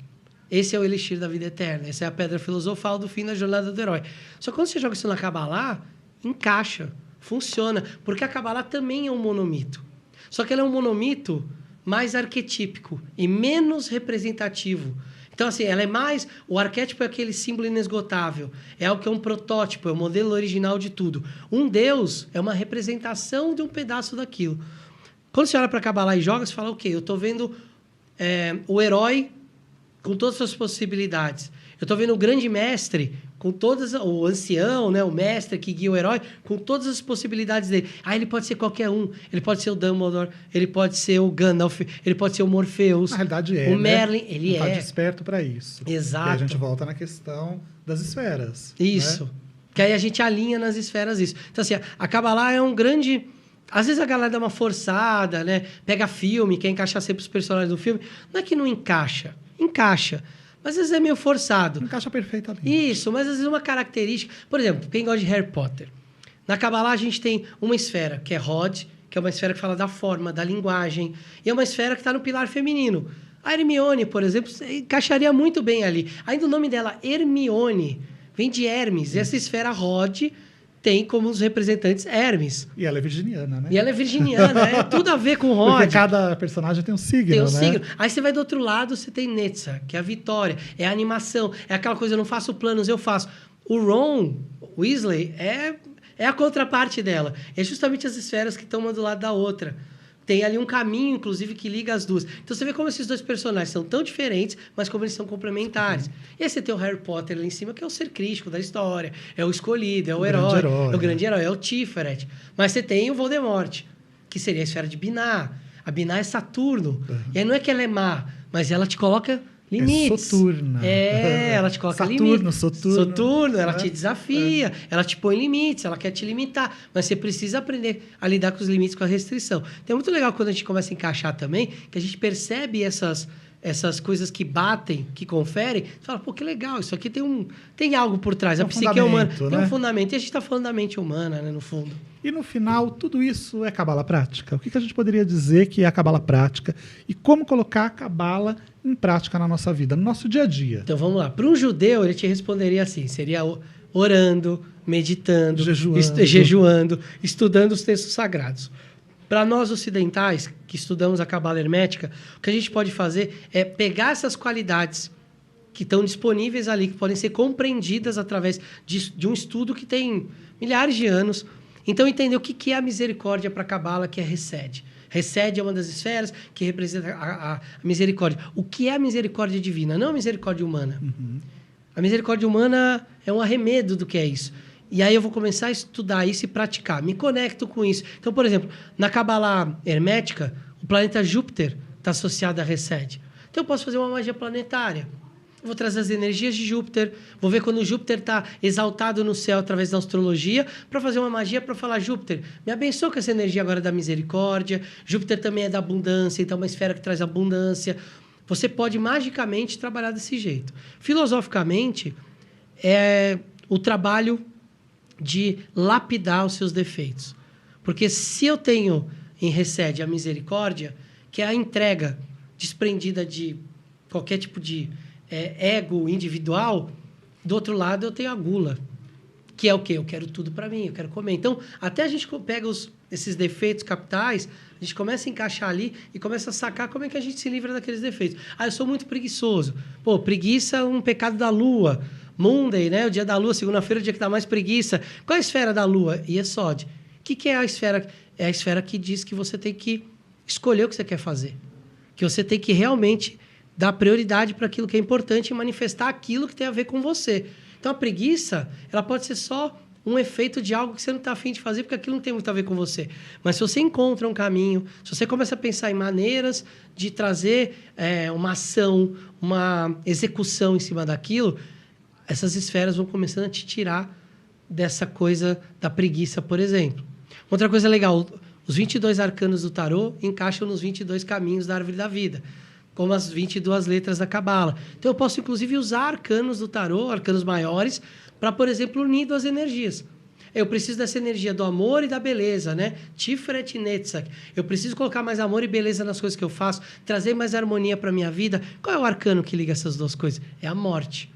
Esse é o elixir da vida eterna. Essa é a pedra filosofal do fim da jornada do herói. Só que quando você joga isso na Kabbalah, encaixa, funciona. Porque a Kabbalah também é um monomito. Só que ela é um monomito mais arquetípico e menos representativo. Então, assim, ela é mais... O arquétipo é aquele símbolo inesgotável. É o que é um protótipo, é o modelo original de tudo. Um deus é uma representação de um pedaço daquilo. Quando você olha para a Kabbalah e joga, você fala, ok, eu estou vendo o herói com todas as suas possibilidades. Eu estou vendo o grande mestre com todas... O ancião, né? O mestre que guia o herói com todas as possibilidades dele. Aí ele pode ser qualquer um. Ele pode ser o Dumbledore, ele pode ser o Gandalf, ele pode ser o Morpheus. Na realidade é, o Merlin, né? ele Está é. desperto para isso. Exato. E a gente volta na questão das esferas. Isso. Né? Que aí a gente alinha nas esferas isso. Então, assim, a Kabbalah é um grande... Às vezes a galera dá uma forçada, né? Pega filme, quer encaixar sempre os personagens do filme. Não é que não encaixa. Encaixa. Mas às vezes é meio forçado. Encaixa perfeitamente. Isso, mas às vezes uma característica... Por exemplo, quem gosta de Harry Potter. Na Kabbalah a gente tem uma esfera, que é Hod, que é uma esfera que fala da forma, da linguagem. E é uma esfera que está no pilar feminino. A Hermione, por exemplo, encaixaria muito bem ali. Ainda o nome dela, Hermione, vem de Hermes. E essa esfera Hod tem como os representantes Hermes. E ela é virginiana, né? E ela é virginiana, é tudo a ver com Hod. Porque cada personagem tem um signo, Tem um né? signo. Aí você vai do outro lado, você tem Netza, que é a vitória, é a animação, é aquela coisa, eu não faço planos, eu faço. O Ron Weasley é a contraparte dela. É justamente as esferas que estão uma do lado da outra. Tem ali um caminho, inclusive, que liga as duas. Então, você vê como esses dois personagens são tão diferentes, mas como eles são complementares. E aí você tem o Harry Potter ali em cima, que é o ser crístico da história. É o escolhido, é o herói. É o grande herói, é o Tiferet. Mas você tem o Voldemort, que seria a esfera de Binah. A Binah é Saturno. E aí não é que ela é má, mas ela te coloca limites. É Soturna. Ela te coloca Saturno, limites. Soturno, ela te desafia, ela te põe limites, ela quer te limitar. Mas você precisa aprender a lidar com os limites, com a restrição. Então é muito legal quando a gente começa a encaixar também, que a gente percebe essas coisas que batem, que conferem. Você fala, pô, que legal, isso aqui tem algo por trás. A psique humana tem um fundamento. E a gente está falando da mente humana, né, no fundo. E no final, tudo isso é Kabbalah prática? O que a gente poderia dizer que é a Kabbalah prática? E como colocar a Kabbalah em prática na nossa vida, no nosso dia a dia? Então, vamos lá. Para um judeu, ele te responderia assim. Seria orando, meditando, jejuando, estudando os textos sagrados. Para nós ocidentais, que estudamos a Kabbalah hermética, o que a gente pode fazer é pegar essas qualidades que estão disponíveis ali, que podem ser compreendidas através de um estudo que tem milhares de anos. Então, entender o que é a misericórdia para a Cabala, que é Hesed. Hesed é uma das esferas que representa a misericórdia. O que é a misericórdia divina? Não a misericórdia humana. Uhum. A misericórdia humana é um arremedo do que é isso. E aí eu vou começar a estudar isso e praticar. Me conecto com isso. Então, por exemplo, na Cabala hermética, o planeta Júpiter está associado a Hesed. Então, eu posso fazer uma magia planetária. Eu vou trazer as energias de Júpiter, vou ver quando o Júpiter está exaltado no céu através da astrologia, para fazer uma magia para falar, Júpiter, me abençoa com essa energia agora da misericórdia. Júpiter também é da abundância, então é uma esfera que traz abundância. Você pode magicamente trabalhar desse jeito. Filosoficamente, é o trabalho de lapidar os seus defeitos. Porque se eu tenho em Hesed a misericórdia, que é a entrega desprendida de qualquer tipo de ego individual, do outro lado eu tenho a gula, que é o quê? Eu quero tudo para mim, eu quero comer. Então, até a gente pega esses defeitos capitais, a gente começa a encaixar ali e começa a sacar como é que a gente se livra daqueles defeitos. Eu sou muito preguiçoso. Pô, preguiça é um pecado da lua. Monday, né? O dia da lua, segunda-feira, é o dia que dá mais preguiça. Qual é a esfera da lua? Yesod. O que é a esfera? É a esfera que diz que você tem que escolher o que você quer fazer. Que você tem que realmente dar prioridade para aquilo que é importante e manifestar aquilo que tem a ver com você. Então, a preguiça, ela pode ser só um efeito de algo que você não está afim de fazer, porque aquilo não tem muito a ver com você. Mas se você encontra um caminho, se você começa a pensar em maneiras de trazer uma ação, uma execução em cima daquilo, essas esferas vão começando a te tirar dessa coisa da preguiça, por exemplo. Outra coisa legal, os 22 arcanos do tarô encaixam nos 22 caminhos da árvore da vida, como as 22 letras da Cabala. Então, eu posso, inclusive, usar arcanos do tarô, arcanos maiores, para, por exemplo, unir duas energias. Eu preciso dessa energia do amor e da beleza, né? Tiferet Netzach. Eu preciso colocar mais amor e beleza nas coisas que eu faço, trazer mais harmonia para a minha vida. Qual é o arcano que liga essas duas coisas? É a morte.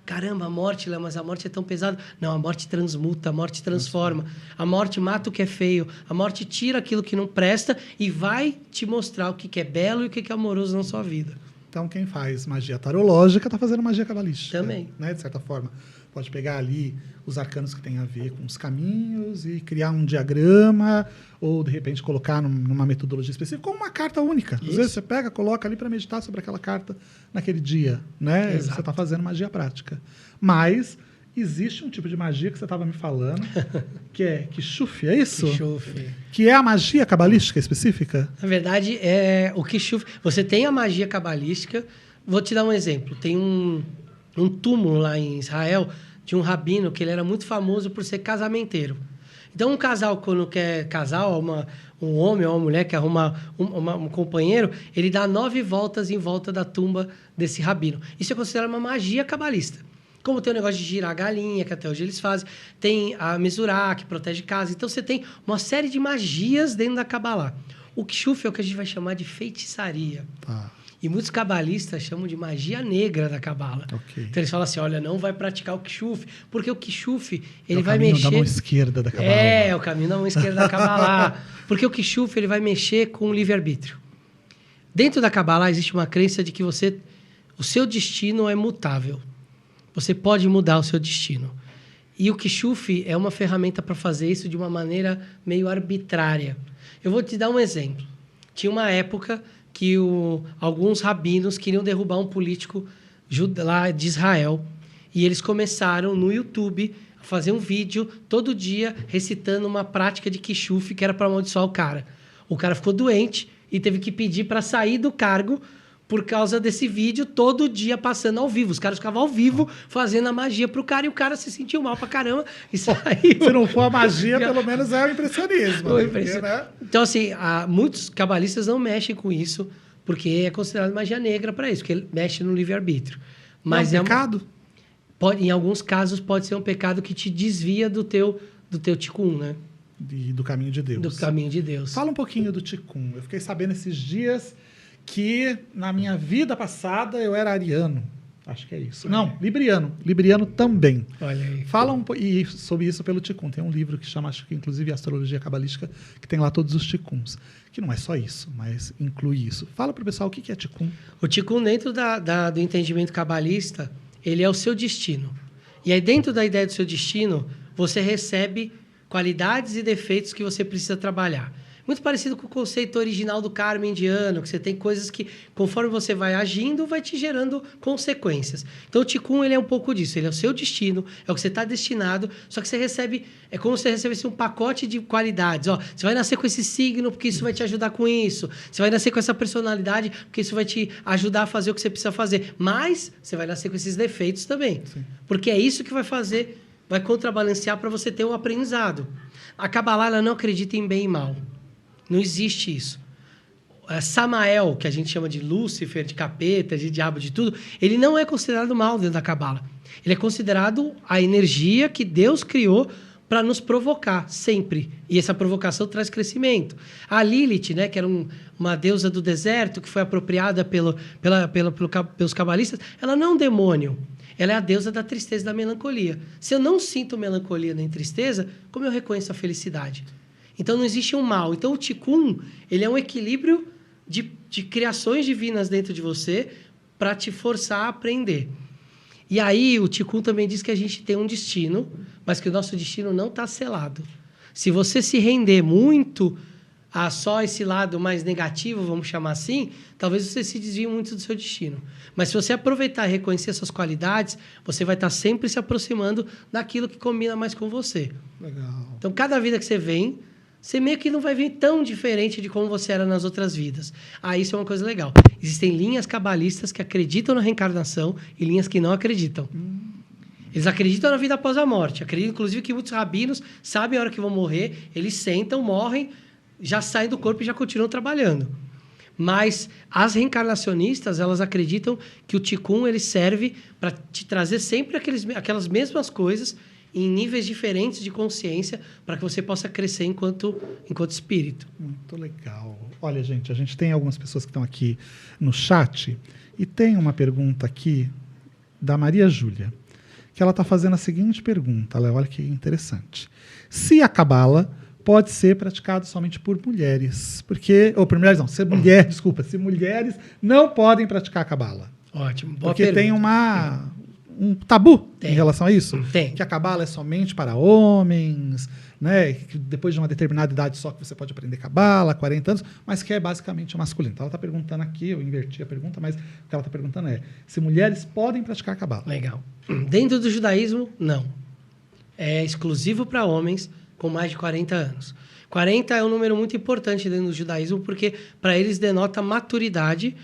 Caramba, a morte, Léo, mas a morte é tão pesada. Não, a morte transmuta, a morte transforma. A morte mata o que é feio. A morte tira aquilo que não presta e vai te mostrar o que é belo e o que é amoroso na sua vida. Então, quem faz magia tarológica está fazendo magia cabalística. Também. Né? De certa forma. Pode pegar ali os arcanos que têm a ver com os caminhos e criar um diagrama ou, de repente, colocar numa metodologia específica como uma carta única. Isso. Às vezes você pega, coloca ali para meditar sobre aquela carta naquele dia. Né? Você está fazendo magia prática. Mas existe um tipo de magia que você estava me falando, que é Kishuf, é isso? Kishuf. Que é a magia cabalística específica? Na verdade, é o Kishuf. Você tem a magia cabalística. Vou te dar um exemplo. Tem um túmulo lá em Israel de um rabino que ele era muito famoso por ser casamenteiro. Então, um casal, quando quer casar, um homem ou uma mulher que arruma um companheiro, ele dá 9 voltas em volta da tumba desse rabino. Isso é considerado uma magia cabalista. Como tem o negócio de girar a galinha, que até hoje eles fazem. Tem a Mesurá, que protege casa. Então, você tem uma série de magias dentro da Kabbalah. O Kishuf é o que a gente vai chamar de feitiçaria. E muitos cabalistas chamam de magia negra da Cabala. Okay. Então eles falam assim, olha, não vai praticar o Kishuf, porque o Kishuf, ele vai É mexer... o caminho da mão esquerda da Cabala. É o caminho da mão esquerda da Cabala. Porque o Kishuf, ele vai mexer com o livre-arbítrio. Dentro da Cabala existe uma crença de que o seu destino é mutável. Você pode mudar o seu destino. E o Kishuf é uma ferramenta para fazer isso de uma maneira meio arbitrária. Eu vou te dar um exemplo. Tinha uma época que alguns rabinos queriam derrubar um político lá de Israel. E eles começaram no YouTube a fazer um vídeo todo dia recitando uma prática de Kishuf que era para amaldiçoar o cara. O cara ficou doente e teve que pedir para sair do cargo por causa desse vídeo todo dia passando ao vivo. Os caras ficavam ao vivo fazendo a magia pro cara e o cara se sentiu mal pra caramba e saiu. Se não for a magia, pelo menos é o impressionismo. Né? Então, assim, muitos cabalistas não mexem com isso porque é considerado magia negra para isso, porque ele mexe no livre-arbítrio. Mas é um pecado? Em alguns casos pode ser um pecado que te desvia do teu tikkun, né? Do caminho de Deus. Do caminho de Deus. Fala um pouquinho do tikkun. Eu fiquei sabendo esses dias que na minha vida passada eu era ariano. Acho que é isso. Não, Libriano. Libriano também. Olha aí. Fala sobre isso pelo Ticum. Tem um livro que chama, acho que inclusive, Astrologia Cabalística, que tem lá todos os Ticuns. Que não é só isso, mas inclui isso. Fala para o pessoal o que é Ticum. O Ticum, dentro do entendimento cabalista, ele é o seu destino. E aí, dentro da ideia do seu destino, você recebe qualidades e defeitos que você precisa trabalhar. Muito parecido com o conceito original do karma indiano, que você tem coisas que, conforme você vai agindo, vai te gerando consequências. Então, o Ticum, ele é um pouco disso. Ele é o seu destino, é o que você está destinado, só que você recebe... É como se você recebesse um pacote de qualidades. Ó, você vai nascer com esse signo, porque isso vai te ajudar com isso. Você vai nascer com essa personalidade, porque isso vai te ajudar a fazer o que você precisa fazer. Mas você vai nascer com esses defeitos também. Sim. Porque é isso que vai fazer, vai contrabalancear para você ter um aprendizado. A Kabbalah, ela não acredita em bem e mal. Não existe isso. Samael, que a gente chama de Lúcifer, de capeta, de diabo, de tudo, ele não é considerado mal dentro da Kabbalah. Ele é considerado a energia que Deus criou para nos provocar, sempre. E essa provocação traz crescimento. A Lilith, né, que era uma deusa do deserto, que foi apropriada pelos cabalistas, ela não é um demônio. Ela é a deusa da tristeza e da melancolia. Se eu não sinto melancolia nem tristeza, como eu reconheço a felicidade? Então, não existe um mal. Então, o Ticum, ele é um equilíbrio de criações divinas dentro de você para te forçar a aprender. E aí, o Ticum também diz que a gente tem um destino, mas que o nosso destino não está selado. Se você se render muito a só esse lado mais negativo, vamos chamar assim, talvez você se desvie muito do seu destino. Mas se você aproveitar e reconhecer essas qualidades, você vai estar sempre se aproximando daquilo que combina mais com você. Legal. Então, cada vida que você vem, você meio que não vai vir tão diferente de como você era nas outras vidas. Isso é uma coisa legal. Existem linhas cabalistas que acreditam na reencarnação e linhas que não acreditam. Eles acreditam na vida após a morte. Acreditam, inclusive, que muitos rabinos sabem a hora que vão morrer, eles sentam, morrem, já saem do corpo e já continuam trabalhando. Mas as reencarnacionistas, elas acreditam que o Ticum ele serve para te trazer sempre aquelas mesmas coisas em níveis diferentes de consciência para que você possa crescer enquanto espírito. Muito legal. Olha, gente, a gente tem algumas pessoas que estão aqui no chat e tem uma pergunta aqui da Maria Júlia, que ela está fazendo a seguinte pergunta. Olha que interessante. Se a Cabala pode ser praticado somente por mulheres, por mulheres não, se mulheres não podem praticar a Cabala. Ótimo. Boa porque pergunta. Tem um tabu em relação a isso? Tem. Que a Cabala é somente para homens, né? Que depois de uma determinada idade só que você pode aprender Cabala, 40 anos, mas que é basicamente masculino. Então ela está perguntando aqui, eu inverti a pergunta, mas o que ela está perguntando é se mulheres podem praticar Cabala. Legal. Dentro do judaísmo, não. É exclusivo para homens com mais de 40 anos. 40 é um número muito importante dentro do judaísmo, porque para eles denota maturidade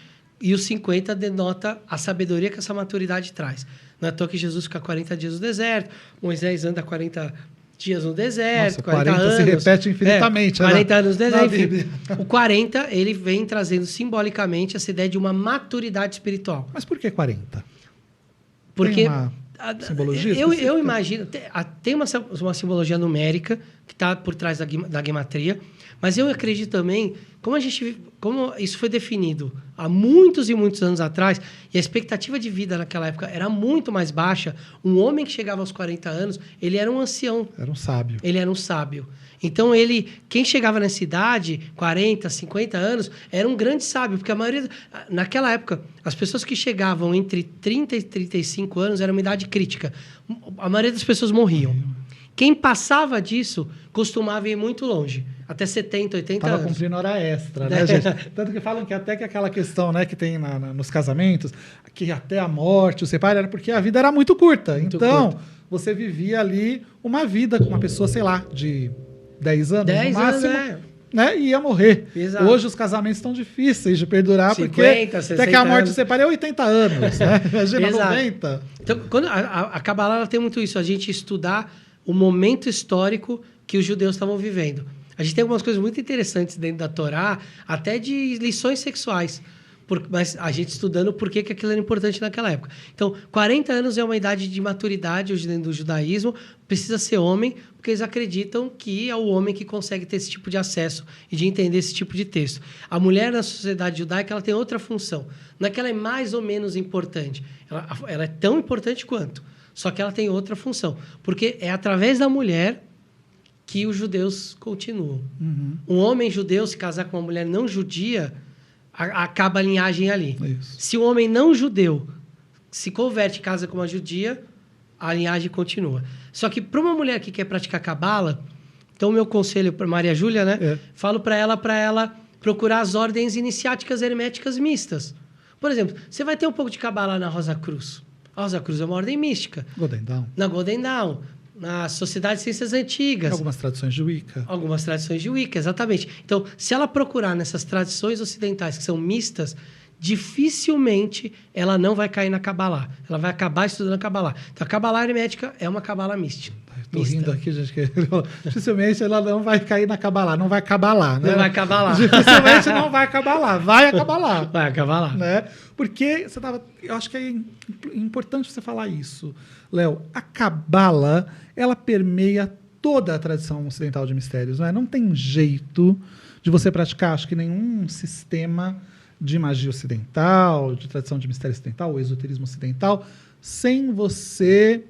e os 50 denota a sabedoria que essa maturidade traz. Não é à toa que Jesus fica 40 dias no deserto, Moisés anda 40 dias no deserto, Nossa, 40 anos. se repete infinitamente. 40 anos no deserto, enfim. O 40, ele vem trazendo simbolicamente essa ideia de uma maturidade espiritual. Mas por que 40? Porque... Tem uma simbologia eu imagino... Tem uma simbologia numérica que está por trás da gematria, mas eu acredito também, como isso foi definido há muitos e muitos anos atrás, e a expectativa de vida naquela época era muito mais baixa, um homem que chegava aos 40 anos, ele era um ancião. Era um sábio. Ele era um sábio. Então, quem chegava nessa idade, 40, 50 anos, era um grande sábio, porque a maioria... Naquela época, as pessoas que chegavam entre 30 e 35 anos era uma idade crítica. A maioria das pessoas morriam. Quem passava disso costumava ir muito longe, até 70, 80 anos. Estava cumprindo hora extra, né, gente? Tanto que falam que até que aquela questão, né, que tem nos casamentos, que até a morte o separa, era porque a vida era muito curta. Você vivia ali uma vida com uma pessoa, sei lá, de 10 anos no máximo, né, e ia morrer. Exato. Hoje os casamentos estão difíceis de perdurar, 50, porque 60 até que a morte separe é 80 anos, né? Imagina, exato. 90. Então, quando a Kabbalah ela tem muito isso, a gente estudar o momento histórico que os judeus estavam vivendo. A gente tem algumas coisas muito interessantes dentro da Torá, até de lições sexuais. mas a gente estudando por que aquilo era importante naquela época. Então, 40 anos é uma idade de maturidade hoje dentro do judaísmo, precisa ser homem, porque eles acreditam que é o homem que consegue ter esse tipo de acesso e de entender esse tipo de texto. A mulher na sociedade judaica ela tem outra função. Não é que ela é mais ou menos importante, ela é tão importante quanto, só que ela tem outra função, porque é através da mulher que os judeus continuam. Um homem judeu se casar com uma mulher não judia, acaba a linhagem ali. Isso. Se um homem não judeu se converte e casa com uma judia, a linhagem continua. Só que para uma mulher que quer praticar cabala, então o meu conselho para Maria Júlia, né? Falo para ela procurar as ordens iniciáticas herméticas mistas. Por exemplo, você vai ter um pouco de cabala na Rosa Cruz. A Rosa Cruz é uma ordem mística. Golden Dawn. Na Golden Dawn. Na Sociedade de Ciências Antigas. Algumas tradições de Wicca. Algumas tradições de Wicca, exatamente. Então, se ela procurar nessas tradições ocidentais que são mistas, dificilmente ela não vai cair na Kabbalah. Ela vai acabar estudando a Kabbalah. Então, a Kabbalah hermética é uma Kabbalah mística. Estou rindo aqui, gente. Dificilmente ela não vai cair na Kabbalah. Não vai Kabbalah, né? Não vai Kabbalah. Dificilmente não vai Kabbalah. Vai a Kabbalah. Vai a Kabbalah. Né? Porque eu acho que é importante você falar isso, Léo. A Kabbalah, ela permeia toda a tradição ocidental de mistérios. Não é? Não tem jeito de você praticar, acho que nenhum sistema de magia ocidental, de tradição de mistério ocidental, ou esoterismo ocidental, sem você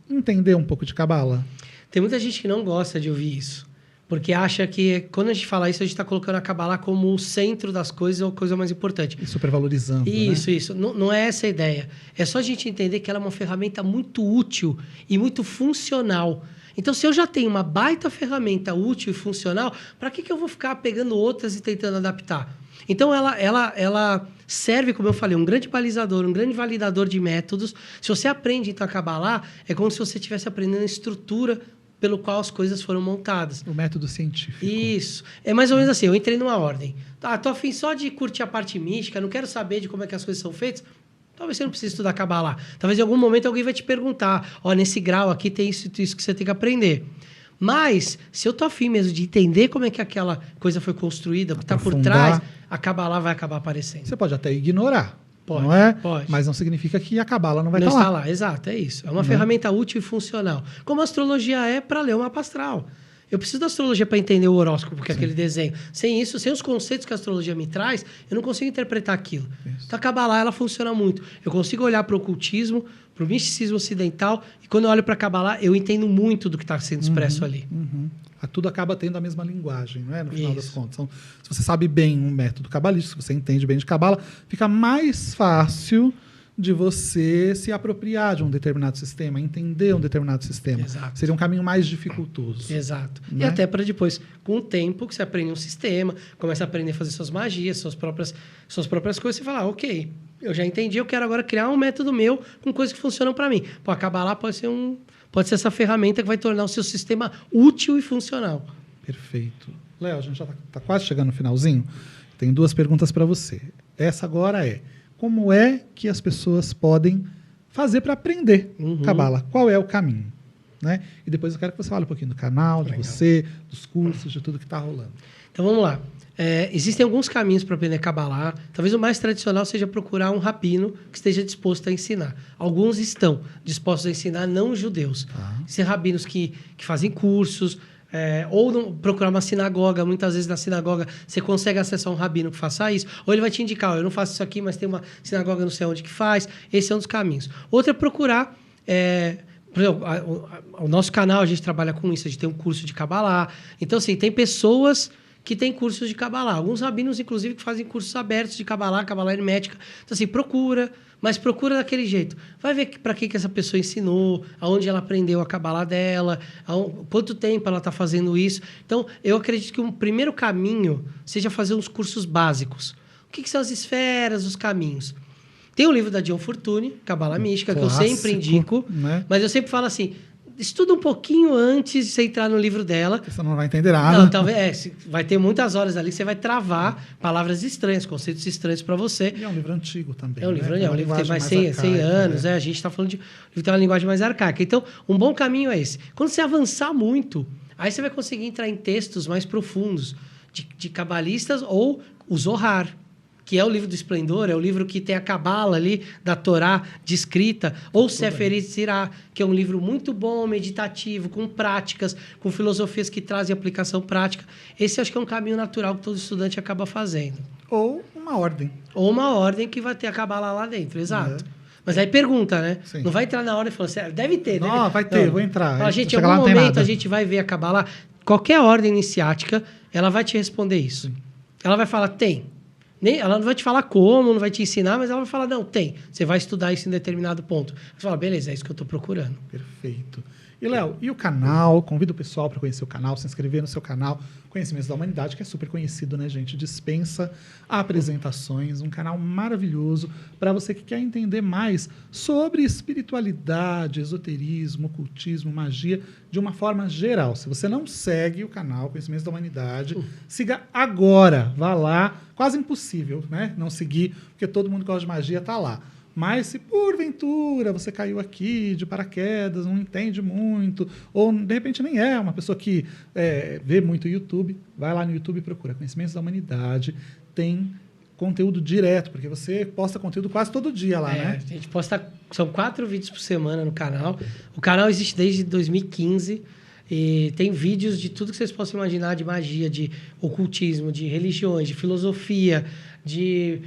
entender um pouco de Kabbalah. Tem muita gente que não gosta de ouvir isso, porque acha que quando a gente fala isso, a gente está colocando a Kabbalah como o centro das coisas ou a coisa mais importante. E supervalorizando. Isso. Não é essa a ideia. É só a gente entender que ela é uma ferramenta muito útil e muito funcional. Então, se eu já tenho uma baita ferramenta útil e funcional, para que eu vou ficar pegando outras e tentando adaptar? Então, ela serve, como eu falei, um grande balizador, um grande validador de métodos. Se você aprende, então, a Kabbalah, é como se você estivesse aprendendo a estrutura pelo qual as coisas foram montadas. O método científico. Isso. É mais ou menos assim, eu entrei numa ordem. Tô afim só de curtir a parte mística, não quero saber de como é que as coisas são feitas. Talvez você não precise estudar Kabbalah. Talvez em algum momento alguém vai te perguntar, nesse grau aqui tem isso que você tem que aprender. Mas, se eu tô afim mesmo de entender como é que aquela coisa foi construída, o que está por trás, a Kabbalah vai acabar aparecendo. Você pode até ignorar, pode, não é? Pode. Mas não significa que a Kabbalah não vai não estar está lá. lá. Exato, é isso. É uma ferramenta útil e funcional. Como a astrologia é para ler o mapa astral. Eu preciso da astrologia para entender o horóscopo, que é aquele desenho. Sem isso, sem os conceitos que a astrologia me traz, eu não consigo interpretar aquilo. Isso. Então, a Kabbalah, ela funciona muito. Eu consigo olhar para o ocultismo, para o misticismo ocidental, e quando eu olho para a Kabbalah, eu entendo muito do que está sendo expresso ali. Tudo acaba tendo a mesma linguagem, não é? No final das contas. Então, se você sabe bem um método cabalístico, se você entende bem de Kabbalah, fica mais fácil de você se apropriar de um determinado sistema, entender um determinado sistema. Exato. Seria um caminho mais dificultoso. Exato. Né? E até para depois, com o tempo que você aprende um sistema, começa a aprender a fazer suas magias, suas próprias coisas, você fala, ok, eu já entendi, eu quero agora criar um método meu com coisas que funcionam para mim. Pô, a Kabbalah pode ser essa ferramenta que vai tornar o seu sistema útil e funcional. Perfeito. Léo, a gente já está quase chegando no finalzinho. Tenho 2 perguntas para você. Essa agora é: como é que as pessoas podem fazer para aprender Kabbalah? Qual é o caminho? Né? E depois eu quero que você fale um pouquinho do canal, de você, dos cursos, de tudo que está rolando. Então vamos lá. Existem alguns caminhos para aprender Kabbalah. Talvez o mais tradicional seja procurar um rabino que esteja disposto a ensinar. Alguns estão dispostos a ensinar não judeus. Existem rabinos que fazem cursos, ou procurar uma sinagoga. Muitas vezes na sinagoga você consegue acessar um rabino que faça isso, ou ele vai te indicar, eu não faço isso aqui, mas tem uma sinagoga não sei onde que faz. Esse é um dos caminhos. Outro é procurar... por exemplo, o nosso canal, a gente trabalha com isso, a gente tem um curso de Kabbalah. Então, assim, tem pessoas que têm cursos de Kabbalah. Alguns rabinos, inclusive, que fazem cursos abertos de Kabbalah hermética. Então, assim, procura daquele jeito. Vai ver para que essa pessoa ensinou, aonde ela aprendeu a Kabbalah dela, quanto tempo ela está fazendo isso. Então, eu acredito que um primeiro caminho seja fazer uns cursos básicos. O que são as esferas, os caminhos? Tem o livro da Dion Fortune, Kabbalah Mística, clássico, que eu sempre indico, né? Mas eu sempre falo assim, estuda um pouquinho antes de você entrar no livro dela. Porque você não vai entender nada. Não, talvez, vai ter muitas horas ali que você vai travar palavras estranhas, conceitos estranhos para você. E é um livro antigo também. É um livro, né? um livro que tem mais 100 anos, a gente está falando de um livro que tem uma linguagem mais arcaica. Então, um bom caminho é esse. Quando você avançar muito, aí você vai conseguir entrar em textos mais profundos de cabalistas ou o Zohar. que é o livro do esplendor, é o livro que tem a cabala ali da Torá descrita, ou Sefer Yetzirah, que é um livro muito bom, meditativo, com práticas, com filosofias que trazem aplicação prática. Esse acho que é um caminho natural que todo estudante acaba fazendo. Ou uma ordem. Ou uma ordem que vai ter a cabala lá dentro, exato. Mas aí pergunta, né? Sim. Não vai entrar na ordem e falar assim, deve ter. Não, vai ter, vou entrar. Fala, gente, em algum momento a gente vai ver a cabala. Qualquer ordem iniciática, ela vai te responder isso. Sim. Ela vai falar, tem. Ela não vai te falar como, não vai te ensinar, mas ela vai falar, não, tem. Você vai estudar isso em determinado ponto. Você fala, beleza, é isso que eu estou procurando. Perfeito. E, Léo, e o canal? Convido o pessoal para conhecer o canal, se inscrever no seu canal Conhecimentos da Humanidade, que é super conhecido, né, gente? Dispensa apresentações, um canal maravilhoso para você que quer entender mais sobre espiritualidade, esoterismo, ocultismo, magia, de uma forma geral. Se você não segue o canal Conhecimentos da Humanidade, siga agora. Vá lá. Quase impossível, né? Não seguir, porque todo mundo que gosta de magia está lá. Mas se porventura você caiu aqui de paraquedas, não entende muito, ou de repente nem é uma pessoa que vê muito YouTube, vai lá no YouTube e procura Conhecimentos da Humanidade, tem conteúdo direto, porque você posta conteúdo quase todo dia lá, né? A gente posta, são 4 vídeos por semana no canal. O canal existe desde 2015 e tem vídeos de tudo que vocês possam imaginar de magia, de ocultismo, de religiões, de filosofia, de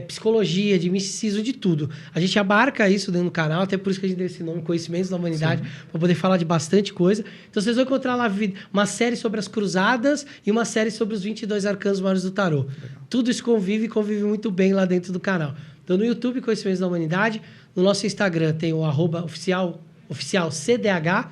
psicologia, de misticismo, de tudo. A gente abarca isso dentro do canal, até por isso que a gente deu esse nome, Conhecimentos da Humanidade, para poder falar de bastante coisa. Então, vocês vão encontrar lá uma série sobre as cruzadas e uma série sobre os 22 arcanos maiores do tarô. Legal. Tudo isso convive muito bem lá dentro do canal. Então, no YouTube, Conhecimentos da Humanidade, no nosso Instagram tem o @oficial CDH,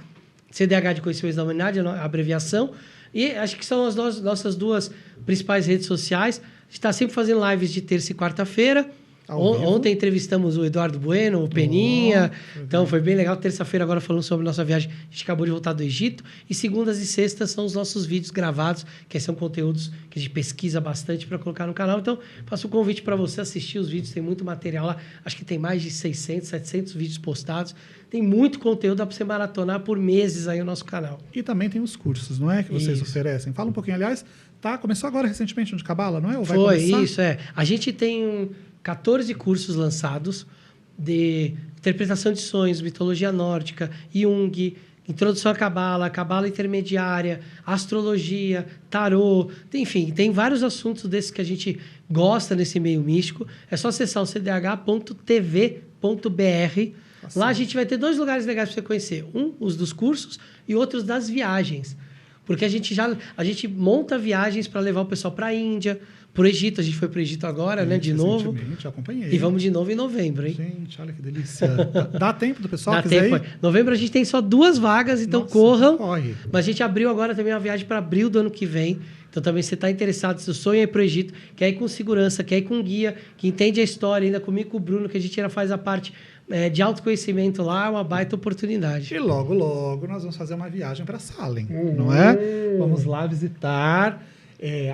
CDH de Conhecimentos da Humanidade, a abreviação, e acho que são as nossas 2 principais redes sociais. A gente está sempre fazendo lives de terça e quarta-feira. Ontem entrevistamos o Eduardo Bueno, o Peninha. Então, foi bem legal. Terça-feira, agora falando sobre nossa viagem. A gente acabou de voltar do Egito. E segundas e sextas são os nossos vídeos gravados, que são conteúdos que a gente pesquisa bastante para colocar no canal. Então, faço o convite para você assistir os vídeos. Tem muito material lá. Acho que tem mais de 600, 700 vídeos postados. Tem muito conteúdo, dá para você maratonar por meses aí no nosso canal. E também tem os cursos, não é? Que vocês oferecem. Fala um pouquinho, aliás, começou agora recentemente um de Cabala, não é? Ou vai começar? Isso, é. A gente tem 14 cursos lançados de interpretação de sonhos, mitologia nórdica, Jung, introdução à Cabala, Cabala intermediária, astrologia, tarô, enfim, tem vários assuntos desses que a gente gosta nesse meio místico. É só acessar o cdh.tv.br. Lá a gente vai ter 2 lugares legais para você conhecer. Os dos cursos e outros das viagens. Porque a gente monta viagens para levar o pessoal para a Índia, para o Egito. A gente foi para o Egito agora, né? De novo. Já acompanhei. E vamos de novo em novembro, hein? Gente, olha que delícia. Dá tempo do pessoal? Dá tempo. Ir? Novembro a gente tem só 2 vagas, então corram. Corre. Mas a gente abriu agora também uma viagem para abril do ano que vem. Então também você está interessado, se o sonho é ir para o Egito, quer ir com segurança, quer ir com guia, que entende a história, ainda comigo e com o Bruno, que a gente ainda faz a parte de autoconhecimento lá, é uma baita oportunidade. E logo, logo nós vamos fazer uma viagem para Salem, não é? Vamos lá visitar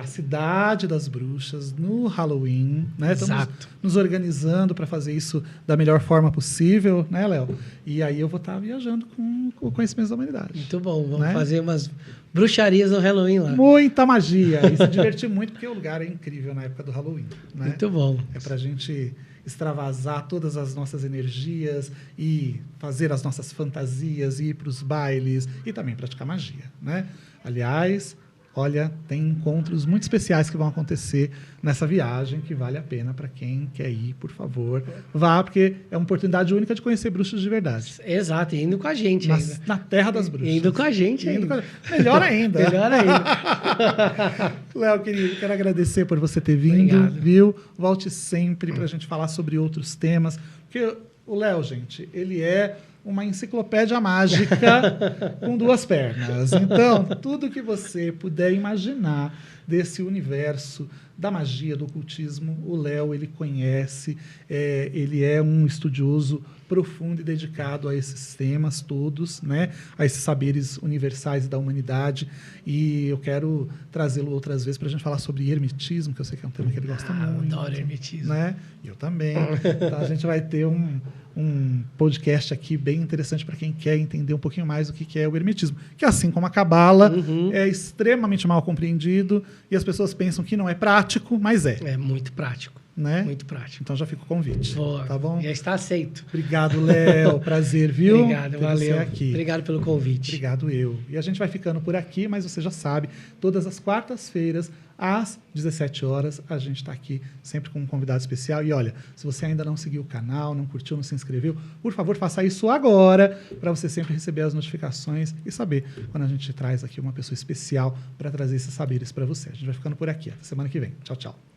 a cidade das bruxas no Halloween, né? Estamos nos organizando para fazer isso da melhor forma possível, né, Léo? E aí eu vou estar viajando com Conhecimentos da Humanidade. Muito bom, vamos fazer umas bruxarias no Halloween lá. Muita magia, e se divertir muito, porque o lugar é incrível na época do Halloween, né? Muito bom. É para a gente extravasar todas as nossas energias e fazer as nossas fantasias, ir para os bailes e também praticar magia, né? Aliás, olha, tem encontros muito especiais que vão acontecer nessa viagem, que vale a pena para quem quer ir, por favor. Vá, porque é uma oportunidade única de conhecer bruxas de verdade. Exato, e indo com a gente ainda. Na terra das bruxas. Indo com a gente ainda. Melhor ainda. Melhor ainda. Léo, querido, quero agradecer por você ter vindo. Obrigado. Viu? Volte sempre para a gente falar sobre outros temas. Porque o Léo, gente, ele é uma enciclopédia mágica com 2 pernas. Então, tudo que você puder imaginar desse universo da magia, do ocultismo, o Léo, ele conhece, ele é um estudioso profundo e dedicado a esses temas todos, né? A esses saberes universais da humanidade. E eu quero trazê-lo outras vezes para a gente falar sobre hermetismo, que eu sei que é um tema que ele gosta muito. Eu adoro hermetismo. Né? Eu também. Então, a gente vai ter um podcast aqui bem interessante para quem quer entender um pouquinho mais o que é o hermetismo. Que, assim como a Cabala, é extremamente mal compreendido e as pessoas pensam que não é prático, mas é. É muito prático. né? Muito prático. Então já fica o convite. Boa. Tá bom? Já está aceito. Obrigado, Léo. Prazer, viu? Obrigado, ter valeu. você aqui. Obrigado pelo convite. Obrigado eu. E a gente vai ficando por aqui, mas você já sabe, todas as quartas-feiras, às 17 horas, a gente está aqui sempre com um convidado especial. E olha, se você ainda não seguiu o canal, não curtiu, não se inscreveu, por favor, faça isso agora, para você sempre receber as notificações e saber quando a gente traz aqui uma pessoa especial para trazer esses saberes para você. A gente vai ficando por aqui. Até semana que vem. Tchau, tchau.